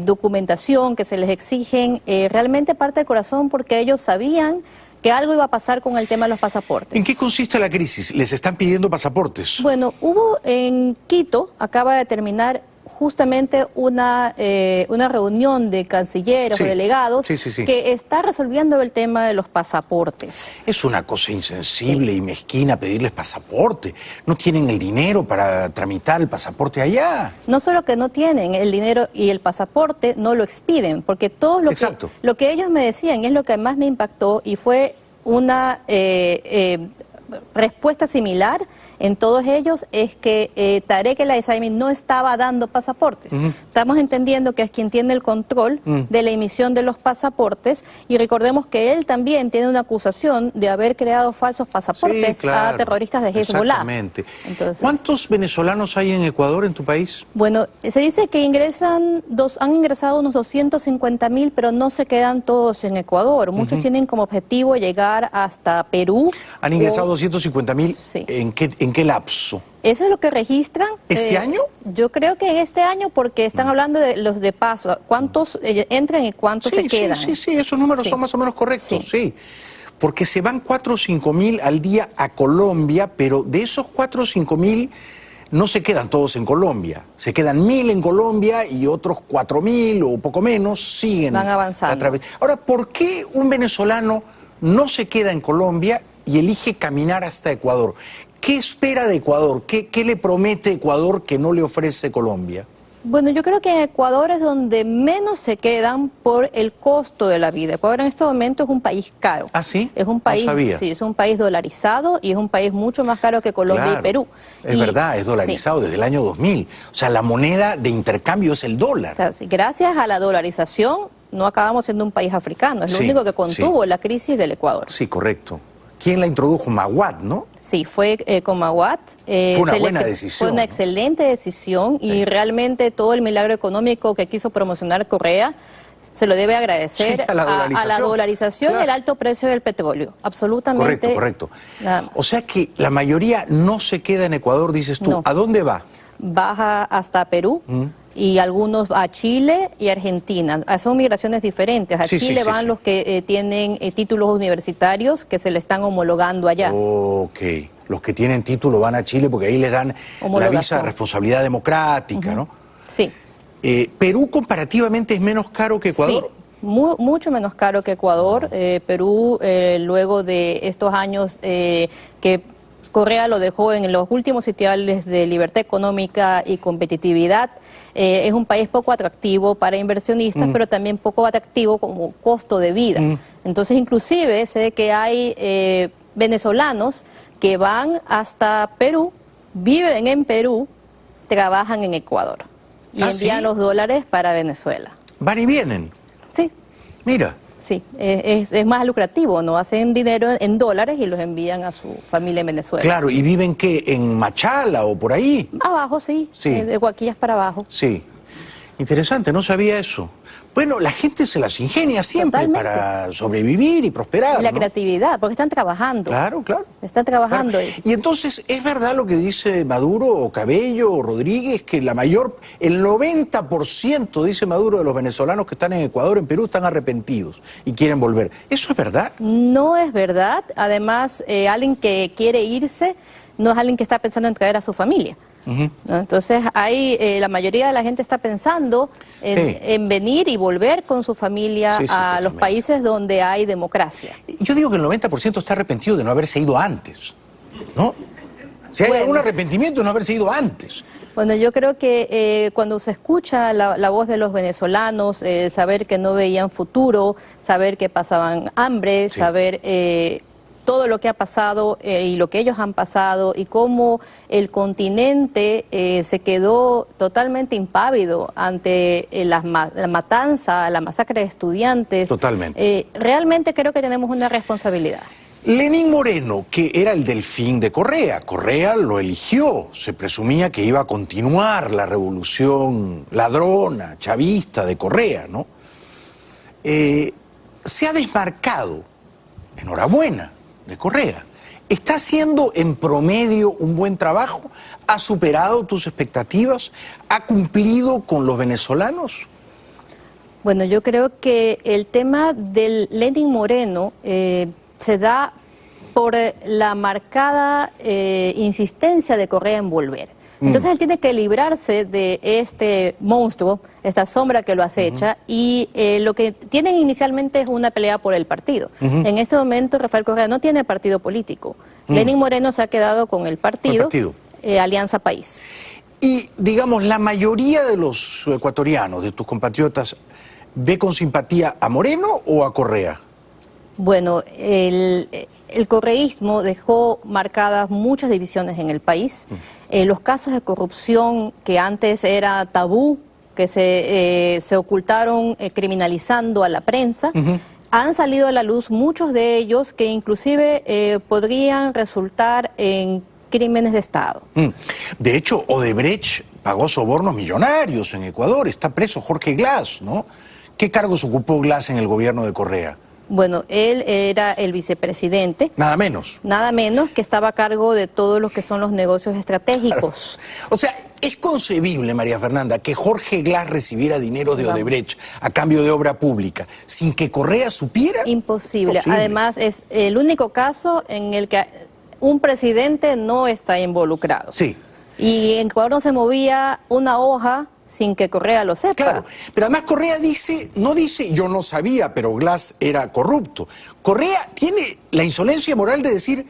documentación que se les exigen, realmente parte el corazón porque ellos sabían que algo iba a pasar con el tema de los pasaportes. ¿En qué consiste la crisis? ¿Les están pidiendo pasaportes? Bueno, hubo en Quito, acaba de terminar justamente una reunión de cancilleres o delegados que está resolviendo el tema de los pasaportes. Es una cosa insensible y mezquina pedirles pasaporte. No tienen el dinero para tramitar el pasaporte allá. No solo que no tienen el dinero y el pasaporte, no lo expiden, porque todo lo que ellos me decían es lo que más me impactó, y fue una respuesta similar en todos ellos, es que Tarek El Aissami no estaba dando pasaportes. Estamos entendiendo que es quien tiene el control de la emisión de los pasaportes, y recordemos que él también tiene una acusación de haber creado falsos pasaportes a terroristas de Hezbollah. Exactamente. Entonces, ¿cuántos venezolanos hay en Ecuador, en tu país? Bueno, se dice que han ingresado unos 250.000, pero no se quedan todos en Ecuador. Muchos tienen como objetivo llegar hasta Perú. ¿Han ingresado 250.000? Sí. ¿En qué lapso? Eso es lo que registran. ¿Este año? Yo creo que en este año, porque están hablando de los de paso, cuántos entran y cuántos se quedan. Sí, esos números son más o menos correctos, sí. Porque se van 4 o 5.000 al día a Colombia, pero de esos 4 o 5.000 no se quedan todos en Colombia. Se quedan 1.000 en Colombia y otros 4.000 o poco menos siguen. Van avanzando. Ahora, ¿por qué un venezolano no se queda en Colombia y elige caminar hasta Ecuador? ¿Qué espera de Ecuador? ¿Qué le promete Ecuador que no le ofrece Colombia? Bueno, yo creo que en Ecuador es donde menos se quedan por el costo de la vida. Ecuador en este momento es un país caro. ¿Ah, sí? Es un país, no sabía. Sí, es un país dolarizado y es un país mucho más caro que Colombia y Perú. Es verdad, es dolarizado desde el año 2000. O sea, la moneda de intercambio es el dólar. O sea, gracias a la dolarización no acabamos siendo un país africano. Es lo único que contuvo la crisis del Ecuador. Sí, correcto. ¿Quién la introdujo? Maguad, ¿no? Sí, fue con Maguad. Fue una buena decisión. Fue una excelente decisión, y realmente todo el milagro económico que quiso promocionar Correa se lo debe agradecer a la dolarización y el alto precio del petróleo. Absolutamente. Correcto. O sea que la mayoría no se queda en Ecuador, dices tú. No. ¿A dónde va? Baja hasta Perú. Y algunos a Chile y Argentina. Son migraciones diferentes. A Chile van los que tienen títulos universitarios que se le están homologando allá. Ok. Los que tienen título van a Chile porque ahí les dan la visa de responsabilidad democrática, ¿no? Sí. ¿Perú comparativamente es menos caro que Ecuador? Sí, mucho menos caro que Ecuador. Perú, luego de estos años que Correa lo dejó en los últimos sitiales de libertad económica y competitividad, es un país poco atractivo para inversionistas, pero también poco atractivo como costo de vida. Entonces, inclusive, sé que hay venezolanos que van hasta Perú, viven en Perú, trabajan en Ecuador y envían los dólares para Venezuela. ¿Van y vienen? Sí. Mira. Sí, es más lucrativo, ¿no? Hacen dinero en dólares y los envían a su familia en Venezuela. Claro, ¿y viven qué? ¿En Machala o por ahí? Abajo, sí. De Guaquillas para abajo. Sí. Interesante, no sabía eso. Bueno, la gente se las ingenia siempre para sobrevivir y prosperar, Y la ¿no? creatividad, porque están trabajando. Claro, claro. Están trabajando. Claro. Y entonces, ¿es verdad lo que dice Maduro o Cabello o Rodríguez, que el 90%, dice Maduro, de los venezolanos que están en Ecuador, en Perú, están arrepentidos y quieren volver? ¿Eso es verdad? No es verdad. Además, alguien que quiere irse no es alguien que está pensando en traer a su familia. ¿No? Entonces, la mayoría de la gente está pensando en venir y volver con su familia a los países donde hay democracia. Yo digo que el 90% está arrepentido de no haberse ido antes, ¿no? Si hay algún arrepentimiento de no haberse ido antes. Bueno, yo creo que cuando se escucha la voz de los venezolanos, saber que no veían futuro, saber que pasaban hambre, saber todo lo que ha pasado y lo que ellos han pasado y cómo el continente se quedó totalmente impávido ante la matanza, la masacre de estudiantes. Totalmente. Realmente creo que tenemos una responsabilidad. Lenín Moreno, que era el delfín de Correa. Correa lo eligió. Se presumía que iba a continuar la revolución ladrona, chavista de Correa, ¿no? Se ha desmarcado, enhorabuena, de Correa. ¿Está haciendo en promedio un buen trabajo? ¿Ha superado tus expectativas? ¿Ha cumplido con los venezolanos? Bueno, yo creo que el tema del Lenín Moreno se da por la marcada insistencia de Correa en volver. Entonces él tiene que librarse de este monstruo, esta sombra que lo acecha, y lo que tienen inicialmente es una pelea por el partido. En este momento Rafael Correa no tiene partido político. Lenín Moreno se ha quedado con el partido. Alianza País. Y, digamos, la mayoría de los ecuatorianos, de tus compatriotas, ¿ve con simpatía a Moreno o a Correa? Bueno, el correísmo dejó marcadas muchas divisiones en el país. Los casos de corrupción que antes era tabú, que se ocultaron criminalizando a la prensa, han salido a la luz muchos de ellos que inclusive podrían resultar en crímenes de Estado. De hecho, Odebrecht pagó sobornos millonarios en Ecuador. Está preso Jorge Glass, ¿no? ¿Qué cargos ocupó Glass en el gobierno de Correa? Bueno, él era el vicepresidente. Nada menos. Nada menos, que estaba a cargo de todos los que son los negocios estratégicos. O sea, ¿es concebible, María Fernanda, que Jorge Glass recibiera dinero de Odebrecht a cambio de obra pública sin que Correa supiera? Imposible. Además, es el único caso en el que un presidente no está involucrado. Sí. Y en Ecuador no se movía una hoja sin que Correa lo sepa. Claro, pero además Correa no dice yo no sabía, pero Glass era corrupto. Correa tiene la insolencia moral de decir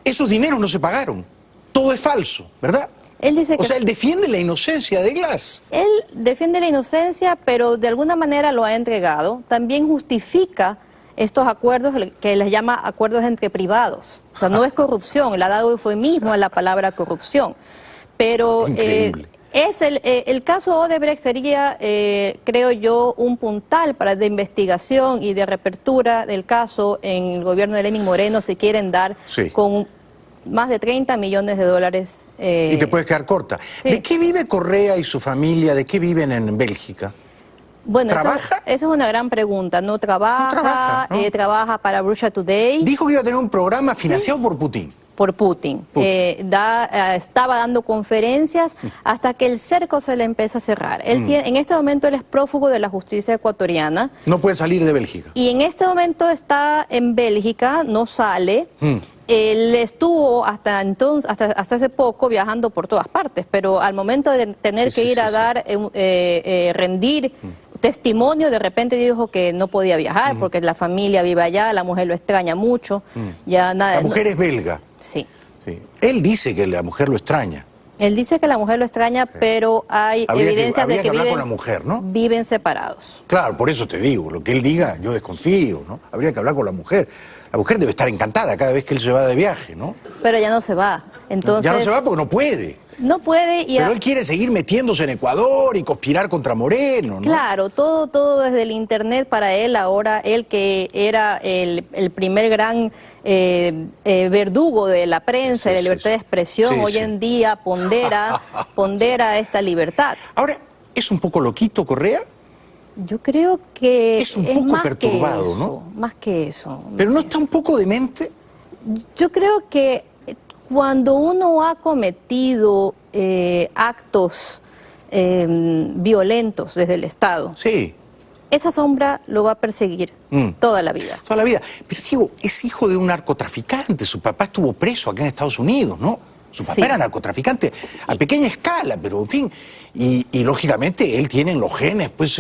esos dineros no se pagaron, todo es falso, ¿verdad? Él dice que... O sea, él defiende la inocencia de Glass. Él defiende la inocencia, pero de alguna manera lo ha entregado. También justifica estos acuerdos que les llama acuerdos entre privados. O sea, no es corrupción, él ha dado eufemismo a la palabra corrupción. Pero el caso Odebrecht sería, creo yo, un puntal de investigación y de reapertura del caso en el gobierno de Lenín Moreno, si quieren dar con más de 30 millones de dólares. Y te puedes quedar corta. ¿De qué vive Correa y su familia? ¿De qué viven en Bélgica? Bueno, ¿trabaja? Eso es una gran pregunta. No trabaja, trabaja para Russia Today. Dijo que iba a tener un programa financiado por Putin. Por Putin. Estaba dando conferencias hasta que el cerco se le empieza a cerrar. En este momento él es prófugo de la justicia ecuatoriana. No puede salir de Bélgica. Y en este momento está en Bélgica, no sale. Él estuvo hasta hace poco viajando por todas partes, pero al momento de tener que ir a dar, rendir testimonio, de repente dijo que no podía viajar porque la familia vive allá, la mujer lo extraña mucho. Ya nada, la mujer es belga. Sí. Él dice que la mujer lo extraña. Él dice que la mujer lo extraña, pero hay evidencias de que hablar con la mujer, ¿no? Viven separados. Claro, por eso te digo, lo que él diga, yo desconfío, ¿no? Habría que hablar con la mujer. La mujer debe estar encantada cada vez que él se va de viaje, ¿no? Pero ya no se va. Entonces, ya no se va porque no puede. No puede. Pero él quiere seguir metiéndose en Ecuador y conspirar contra Moreno, ¿no? Claro, todo desde el internet para él ahora, él que era el primer gran verdugo de la prensa, de la libertad de expresión, hoy en día pondera esta libertad. Ahora, ¿Es un poco loquito Correa? Yo creo que es un poco perturbado, ¿no? Más que eso. ¿Pero no está un poco demente? Yo creo que cuando uno ha cometido actos violentos desde el Estado, sí, esa sombra lo va a perseguir toda la vida. Toda la vida. Pero digo, es hijo de un narcotraficante. Su papá estuvo preso acá en Estados Unidos, ¿no? Su papá era narcotraficante a pequeña escala, pero en fin. Y lógicamente él tiene en los genes pues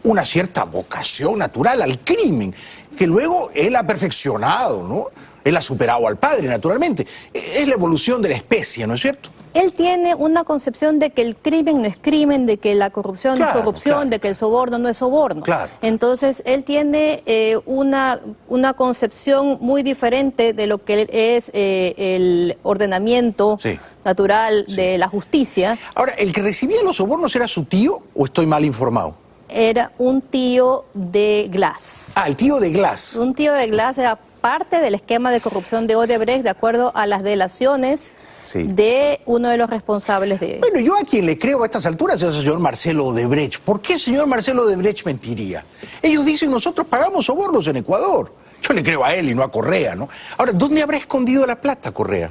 una cierta vocación natural al crimen, que luego él ha perfeccionado, ¿no? Él ha superado al padre, naturalmente. Es la evolución de la especie, ¿no es cierto? Él tiene una concepción de que el crimen no es crimen, de que la corrupción no es corrupción, de que el soborno no es soborno. Entonces, él tiene una concepción muy diferente de lo que es el ordenamiento natural de la justicia. Ahora, ¿el que recibía los sobornos era su tío o estoy mal informado? Era un tío de Glass. Ah, el tío de Glass. Un tío de Glass era parte del esquema de corrupción de Odebrecht, de acuerdo a las delaciones de uno de los responsables de... Bueno, yo a quien le creo a estas alturas es al señor Marcelo Odebrecht. ¿Por qué el señor Marcelo Odebrecht mentiría? Ellos dicen, nosotros pagamos sobornos en Ecuador. Yo le creo a él y no a Correa, ¿no? Ahora, ¿dónde habrá escondido la plata, Correa?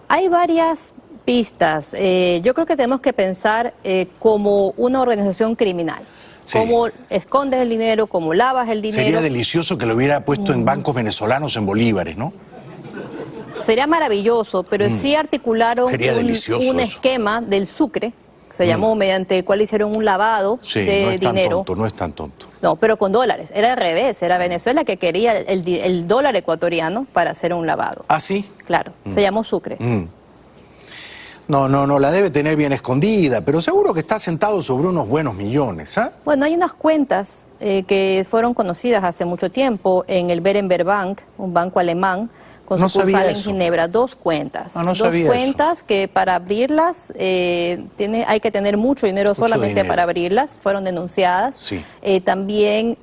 Hay varias pistas. Yo creo que tenemos que pensar como una organización criminal. Cómo escondes el dinero, cómo lavas el dinero. Sería delicioso que lo hubiera puesto en bancos venezolanos en bolívares, ¿no? Sería maravilloso, pero sí articularon un esquema del Sucre, que se llamó, mediante el cual hicieron un lavado de dinero. No es tan tonto. No, pero con dólares. Era al revés, era Venezuela que quería el dólar ecuatoriano para hacer un lavado. ¿Ah, sí? Claro, se llamó Sucre. No, la debe tener bien escondida, pero seguro que está sentado sobre unos buenos millones, ¿ah? Bueno, hay unas cuentas que fueron conocidas hace mucho tiempo en el Berenberg Bank, un banco alemán, con sucursal en Ginebra. Dos cuentas. Dos cuentas que para abrirlas hay que tener mucho dinero solamente para abrirlas, fueron denunciadas. También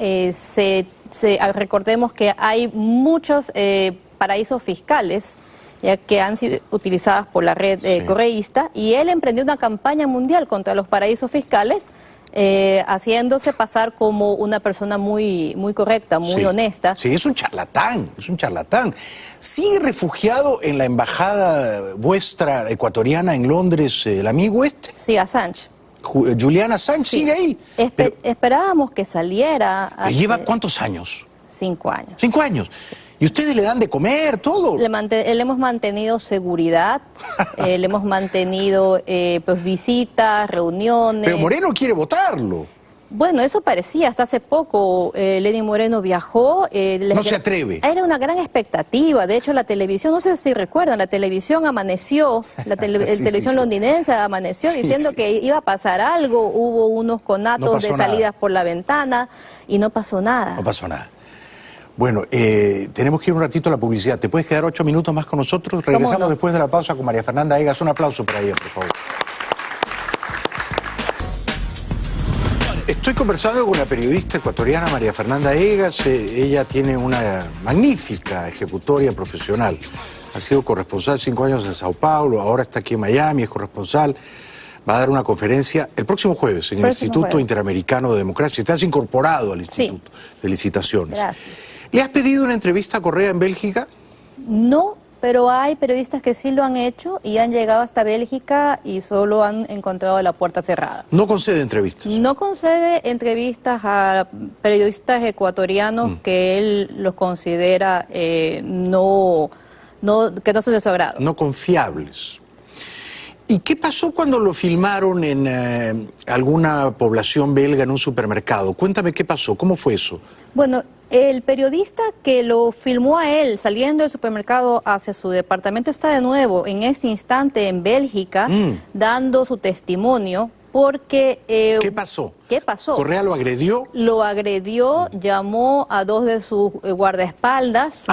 recordemos que hay muchos paraísos fiscales ya que han sido utilizadas por la red correísta, y él emprendió una campaña mundial contra los paraísos fiscales, haciéndose pasar como una persona muy correcta, muy honesta. Sí, es un charlatán, ¿Sigue refugiado en la embajada vuestra ecuatoriana en Londres el amigo este? Sí, Assange. Julian Assange sigue ahí. Esperábamos que saliera. ¿Lleva cuántos años? 5 años. 5 años. ¿Y ustedes le dan de comer, todo? Le hemos mantenido seguridad, le hemos mantenido pues visitas, reuniones. Pero Moreno quiere votarlo. Bueno, eso parecía, hasta hace poco Lenín Moreno viajó. No se atreve. Era una gran expectativa, de hecho la televisión, no sé si recuerdan, la televisión amaneció, la televisión londinense amaneció diciendo que iba a pasar algo, hubo unos conatos de salidas por la ventana y no pasó nada. No pasó nada. Bueno, tenemos que ir un ratito a la publicidad. ¿Te puedes quedar 8 minutos más con nosotros? Regresamos después de la pausa con María Fernanda Egas. Un aplauso para ella, por favor. Estoy conversando con la periodista ecuatoriana María Fernanda Egas. Ella tiene una magnífica ejecutoria profesional. Ha sido corresponsal 5 años en Sao Paulo, ahora está aquí en Miami, es corresponsal. Va a dar una conferencia el próximo jueves en el Instituto Interamericano de Democracia. Estás incorporado al Instituto. Felicitaciones. Gracias. ¿Le has pedido una entrevista a Correa en Bélgica? No, pero hay periodistas que sí lo han hecho y han llegado hasta Bélgica y solo han encontrado la puerta cerrada. ¿No concede entrevistas? No concede entrevistas a periodistas ecuatorianos que él los considera que no son de su agrado. No confiables. ¿Y qué pasó cuando lo filmaron en alguna población belga en un supermercado? Cuéntame qué pasó, ¿cómo fue eso? Bueno, el periodista que lo filmó a él saliendo del supermercado hacia su departamento está de nuevo en este instante en Bélgica dando su testimonio porque... ¿Qué pasó? ¿Qué pasó? ¿Correa lo agredió? Lo agredió, llamó a 2 de sus guardaespaldas,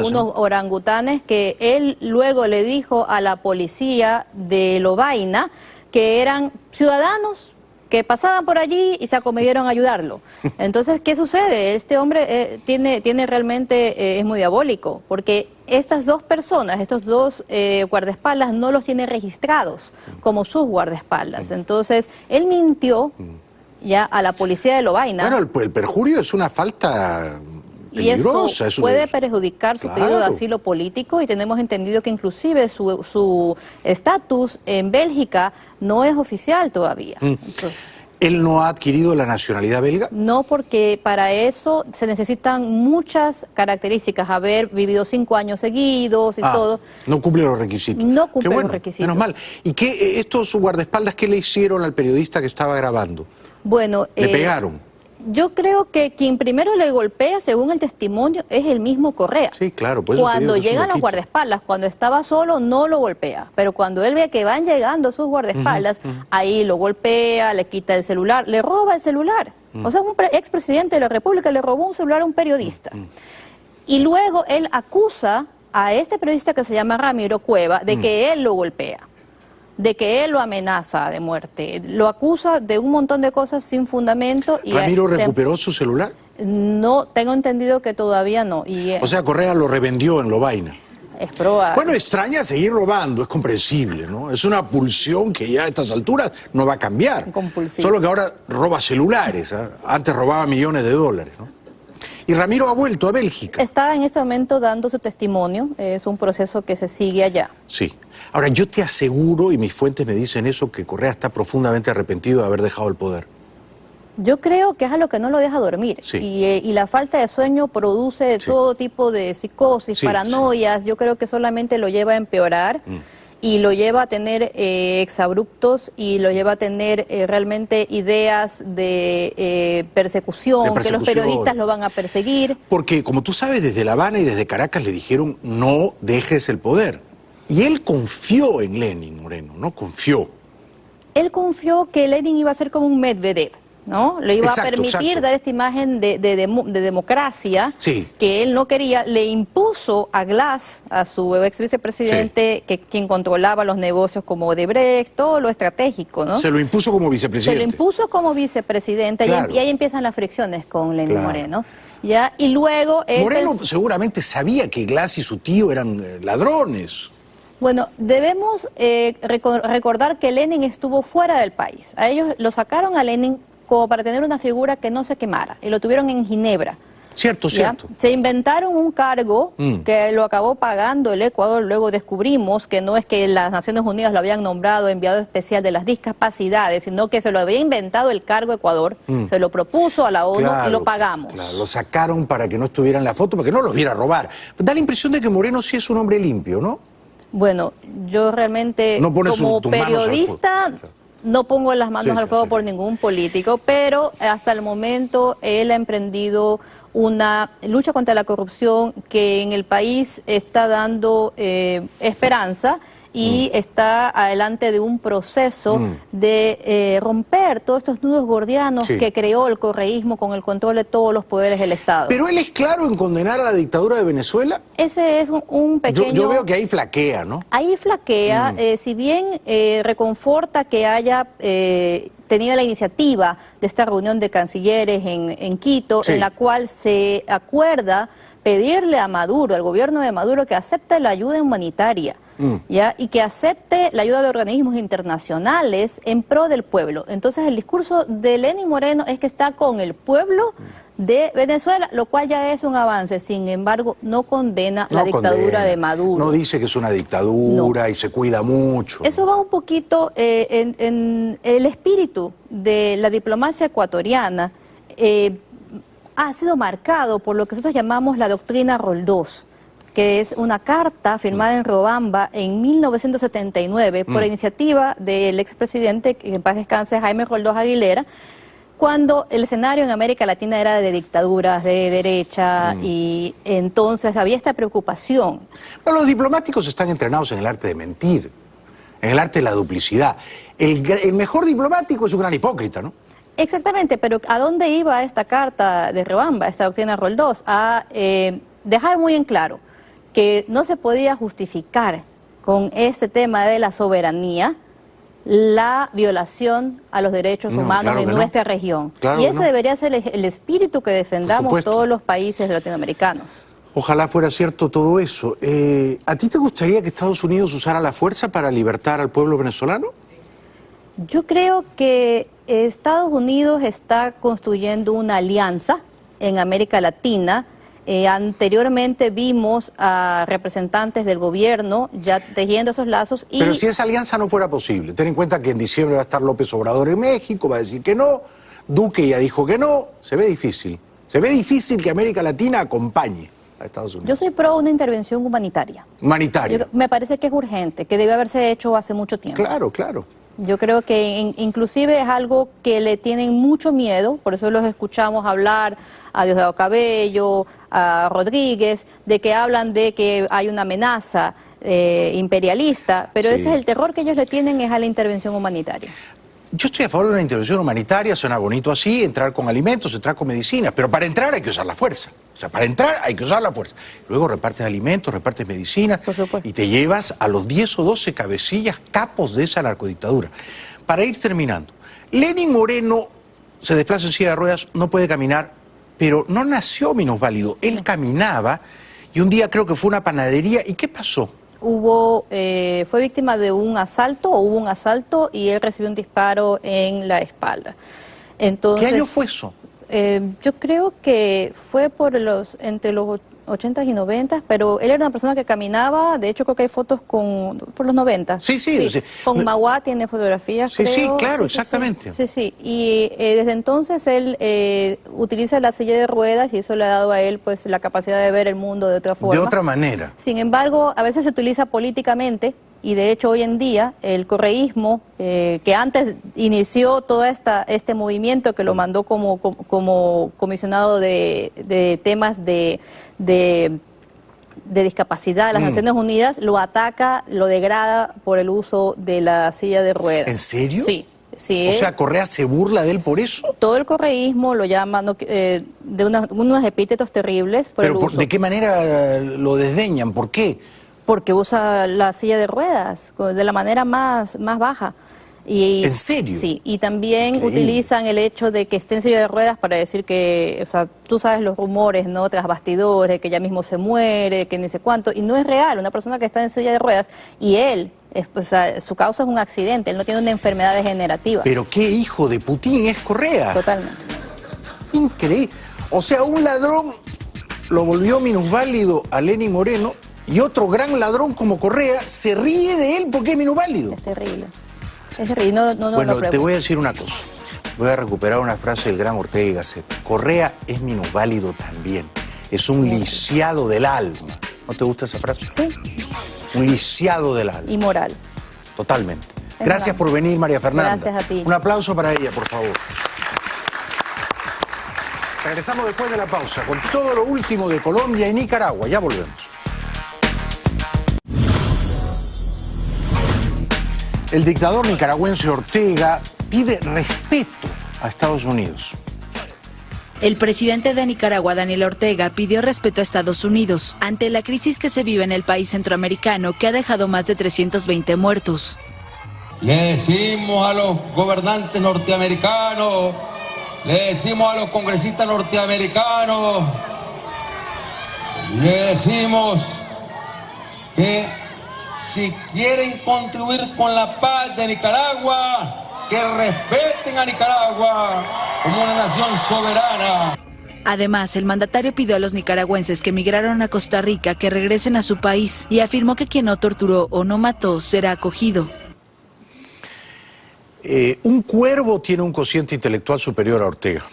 unos orangutanes, que él luego le dijo a la policía de Lovaina que eran ciudadanos que pasaban por allí y se acomedieron a ayudarlo. Entonces, ¿qué sucede? Este hombre tiene realmente, es muy diabólico, porque estas dos personas, estos dos guardaespaldas, no los tiene registrados como sus guardaespaldas. Entonces, él mintió ya a la policía de Lovaina. Bueno, el perjurio es una falta peligrosa. Y eso puede perjudicar su pedido de asilo político, y tenemos entendido que inclusive su estatus en Bélgica no es oficial todavía. Entonces, ¿él no ha adquirido la nacionalidad belga? No, porque para eso se necesitan muchas características, haber vivido 5 años seguidos y todo. No cumple los requisitos. No cumple los requisitos. Menos mal. ¿Y qué estos guardaespaldas, qué le hicieron al periodista que estaba grabando? Bueno, ¿le pegaron? Yo creo que quien primero le golpea, según el testimonio, es el mismo Correa. Sí, claro. Pues cuando llegan los guardaespaldas, cuando estaba solo, no lo golpea. Pero cuando él ve que van llegando sus guardaespaldas, ahí lo golpea, le quita el celular, le roba el celular. O sea, un expresidente de la República le robó un celular a un periodista. Y luego él acusa a este periodista que se llama Ramiro Cueva de que él lo golpea, de que él lo amenaza de muerte, lo acusa de un montón de cosas sin fundamento. Y ¿Ramiro recuperó su celular? No, tengo entendido que todavía no. O sea, Correa lo revendió en Lovaina. Es probable. Bueno, extraña seguir robando, es comprensible, ¿no? Es una pulsión que ya a estas alturas no va a cambiar. Compulsivo. Solo que ahora roba celulares, ¿eh? Antes robaba millones de dólares, ¿no? Y Ramiro ha vuelto a Bélgica. Está en este momento dando su testimonio, es un proceso que se sigue allá. Sí. Ahora, yo te aseguro, y mis fuentes me dicen eso, que Correa está profundamente arrepentido de haber dejado el poder. Yo creo que es algo que no lo deja dormir. Sí. Y la falta de sueño produce todo tipo de psicosis, paranoias. Yo creo que solamente lo lleva a empeorar. Y lo lleva a tener exabruptos, y lo lleva a tener realmente ideas de persecución, que los periodistas lo van a perseguir. Porque, como tú sabes, desde La Habana y desde Caracas le dijeron, no dejes el poder. Y él confió en Lenin Moreno, ¿no? Confió. Él confió que Lenin iba a ser como un Medvedev, ¿no? Lo iba a permitir dar esta imagen de democracia que él no quería. Le impuso a Glass, a su ex vicepresidente, quien controlaba los negocios como Odebrecht, todo lo estratégico, ¿no? Se lo impuso como vicepresidente. Se lo impuso como vicepresidente, y ahí empiezan las fricciones con Lenin Moreno. ¿Ya? Y luego Moreno seguramente sabía que Glass y su tío eran ladrones. Bueno, debemos recordar que Lenin estuvo fuera del país. A ellos lo sacaron a Lenin como para tener una figura que no se quemara, y lo tuvieron en Ginebra. Cierto, cierto. Se inventaron un cargo que lo acabó pagando el Ecuador. Luego descubrimos que no es que las Naciones Unidas lo habían nombrado enviado especial de las discapacidades, sino que se lo había inventado el cargo Ecuador, se lo propuso a la ONU y lo pagamos. Lo sacaron para que no estuviera en la foto, para que no los viera robar. Da la impresión de que Moreno sí es un hombre limpio, ¿no? Bueno, yo realmente como periodista no pongo las manos al fuego por ningún político, pero hasta el momento él ha emprendido una lucha contra la corrupción que en el país está dando esperanza, y está adelante de un proceso de romper todos estos nudos gordianos que creó el correísmo con el control de todos los poderes del Estado. ¿Pero él es claro en condenar a la dictadura de Venezuela? Ese es un pequeño... Yo veo que ahí flaquea, ¿no? Ahí flaquea, si bien reconforta que haya tenido la iniciativa de esta reunión de cancilleres en Quito, en la cual se acuerda pedirle a Maduro, al gobierno de Maduro, que acepte la ayuda humanitaria. ¿Ya? Y que acepte la ayuda de organismos internacionales en pro del pueblo. Entonces el discurso de Lenin Moreno es que está con el pueblo de Venezuela, lo cual ya es un avance. Sin embargo, no condena la dictadura de Maduro. No dice que es una dictadura y se cuida mucho. Eso va un poquito en el espíritu de la diplomacia ecuatoriana. Ha sido marcado por lo que nosotros llamamos la doctrina Roldós, que es una carta firmada en Riobamba en 1979 por iniciativa del expresidente, que en paz descanse, Jaime Roldós Aguilera, cuando el escenario en América Latina era de dictaduras de derecha, y entonces había esta preocupación. Pero los diplomáticos están entrenados en el arte de mentir, en el arte de la duplicidad. El mejor diplomático es un gran hipócrita, ¿no? Exactamente, pero ¿a dónde iba esta carta de Riobamba, esta doctrina Roldós? A dejar muy en claro que no se podía justificar con este tema de la soberanía la violación a los derechos humanos en nuestra región. Claro y ese debería ser el espíritu que defendamos todos los países latinoamericanos. Ojalá fuera cierto todo eso. ¿A ti te gustaría que Estados Unidos usara la fuerza para libertar al pueblo venezolano? Yo creo que Estados Unidos está construyendo una alianza en América Latina. Anteriormente vimos a representantes del gobierno ya tejiendo esos lazos. Pero si esa alianza no fuera posible, ten en cuenta que en diciembre va a estar López Obrador en México, va a decir que no, Duque ya dijo que no, se ve difícil. Se ve difícil que América Latina acompañe a Estados Unidos. Yo soy pro una intervención humanitaria. Humanitaria. Me parece que es urgente, que debe haberse hecho hace mucho tiempo. Claro, claro. Yo creo que inclusive es algo que le tienen mucho miedo, por eso los escuchamos hablar a Diosdado Cabello, a Rodríguez, de que hablan de que hay una amenaza imperialista, pero ese es el terror que ellos le tienen es a la intervención humanitaria. Yo estoy a favor de una intervención humanitaria, suena bonito así, entrar con alimentos, entrar con medicinas, pero para entrar hay que usar la fuerza. O sea, para entrar hay que usar la fuerza. Luego repartes alimentos, repartes medicinas y te llevas a los 10 o 12 cabecillas capos de esa narcodictadura. Para ir terminando, Lenín Moreno se desplaza en silla de ruedas, no puede caminar, pero no nació minusválido. Él caminaba y un día creo que fue a una panadería. ¿Y qué pasó? Fue víctima de un asalto, o hubo un asalto y él recibió un disparo en la espalda. Entonces, ¿qué año fue eso? Yo creo que fue entre los 80 y 90, pero él era una persona que caminaba, de hecho creo que hay fotos por los 90. Sí. Con Mauá tiene fotografías, creo. Sí, claro, exactamente. Sí. Y desde entonces él utiliza la silla de ruedas y eso le ha dado a él pues la capacidad de ver el mundo de otra forma. De otra manera. Sin embargo, a veces se utiliza políticamente. Y de hecho hoy en día el correísmo, que antes inició todo este movimiento que lo mandó como comisionado de temas de discapacidad a las Naciones Unidas, lo ataca, lo degrada por el uso de la silla de ruedas. ¿En serio? Sí. O sea, Correa se burla de él por eso. Todo el correísmo lo llama de unos epítetos terribles por el uso. ¿De qué manera lo desdeñan? ¿Por qué? Porque usa la silla de ruedas de la manera más baja. ¿En serio? Sí, y también utilizan el hecho de que esté en silla de ruedas para decir que, o sea, tú sabes los rumores, ¿no? Tras bastidores, que ya mismo se muere, que ni sé cuánto, y no es real. Una persona que está en silla de ruedas y él, o sea, su causa es un accidente, él no tiene una enfermedad degenerativa. Pero qué hijo de Putin es Correa. Totalmente. Increíble. O sea, un ladrón lo volvió minusválido a Lenín Moreno. Y otro gran ladrón como Correa se ríe de él porque es minusválido. Es terrible. Es terrible. Bueno, te voy a decir una cosa. Voy a recuperar una frase del gran Ortega y Gasset. Correa es minusválido también. Es un lisiado del alma. ¿No te gusta esa frase? Sí. Un lisiado del alma. Y moral. Totalmente. Gracias por venir, María Fernanda. Gracias a ti. Un aplauso para ella, por favor. Regresamos después de la pausa con todo lo último de Colombia y Nicaragua. Ya volvemos. El dictador nicaragüense Ortega pide respeto a Estados Unidos. El presidente de Nicaragua, Daniel Ortega, pidió respeto a Estados Unidos ante la crisis que se vive en el país centroamericano, que ha dejado más de 320 muertos. Le decimos a los gobernantes norteamericanos, le decimos a los congresistas norteamericanos, le decimos que si quieren contribuir con la paz de Nicaragua, que respeten a Nicaragua como una nación soberana. Además, el mandatario pidió a los nicaragüenses que emigraron a Costa Rica que regresen a su país y afirmó que quien no torturó o no mató será acogido. Un cuervo tiene un cociente intelectual superior a Ortega.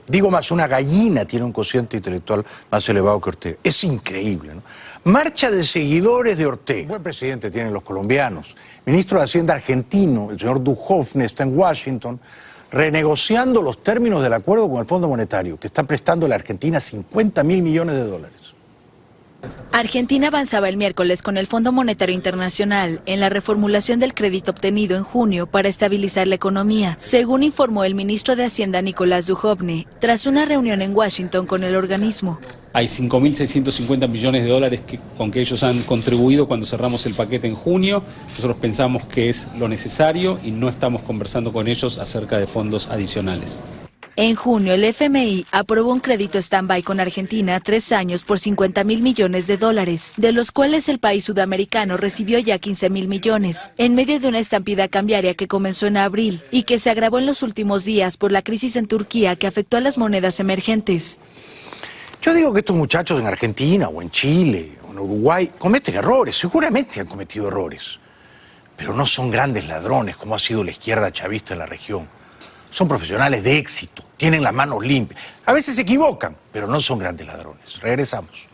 Digo más, una gallina tiene un cociente intelectual más elevado que Ortega. Es increíble, ¿no? Marcha de seguidores de Ortega. Buen presidente tienen los colombianos. Ministro de Hacienda argentino, el señor Duhovne, está en Washington renegociando los términos del acuerdo con el Fondo Monetario, que está prestando a la Argentina $50.000 millones. Argentina avanzaba el miércoles con el Fondo Monetario Internacional en la reformulación del crédito obtenido en junio para estabilizar la economía, según informó el ministro de Hacienda Nicolás Dujovne, tras una reunión en Washington con el organismo. Hay 5.650 millones de dólares con que ellos han contribuido cuando cerramos el paquete en junio. Nosotros pensamos que es lo necesario y no estamos conversando con ellos acerca de fondos adicionales. En junio, el FMI aprobó un crédito stand-by con Argentina 3 años por 50.000 millones de dólares, de los cuales el país sudamericano recibió ya 15.000 millones, en medio de una estampida cambiaria que comenzó en abril y que se agravó en los últimos días por la crisis en Turquía que afectó a las monedas emergentes. Yo digo que estos muchachos en Argentina o en Chile o en Uruguay cometen errores, seguramente han cometido errores, pero no son grandes ladrones como ha sido la izquierda chavista en la región. Son profesionales de éxito, tienen las manos limpias. A veces se equivocan, pero no son grandes ladrones. Regresamos.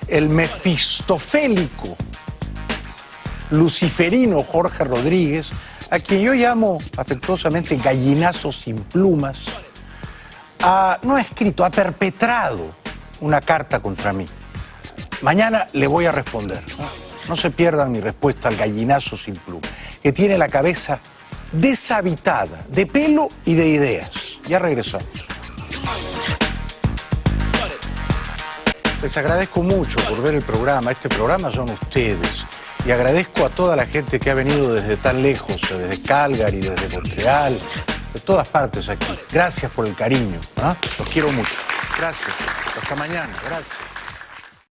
El mefistofélico, luciferino Jorge Rodríguez, a quien yo llamo afectuosamente gallinazo sin plumas, no ha escrito, ha perpetrado una carta contra mí. Mañana le voy a responder. No se pierdan mi respuesta al gallinazo sin plumas, que tiene la cabeza deshabitada de pelo y de ideas. Ya regresamos. Les agradezco mucho por ver el programa. Este programa son ustedes. Y agradezco a toda la gente que ha venido desde tan lejos, desde Calgary, desde Montreal, de todas partes aquí. Gracias por el cariño. Los quiero mucho. Gracias. Hasta mañana. Gracias.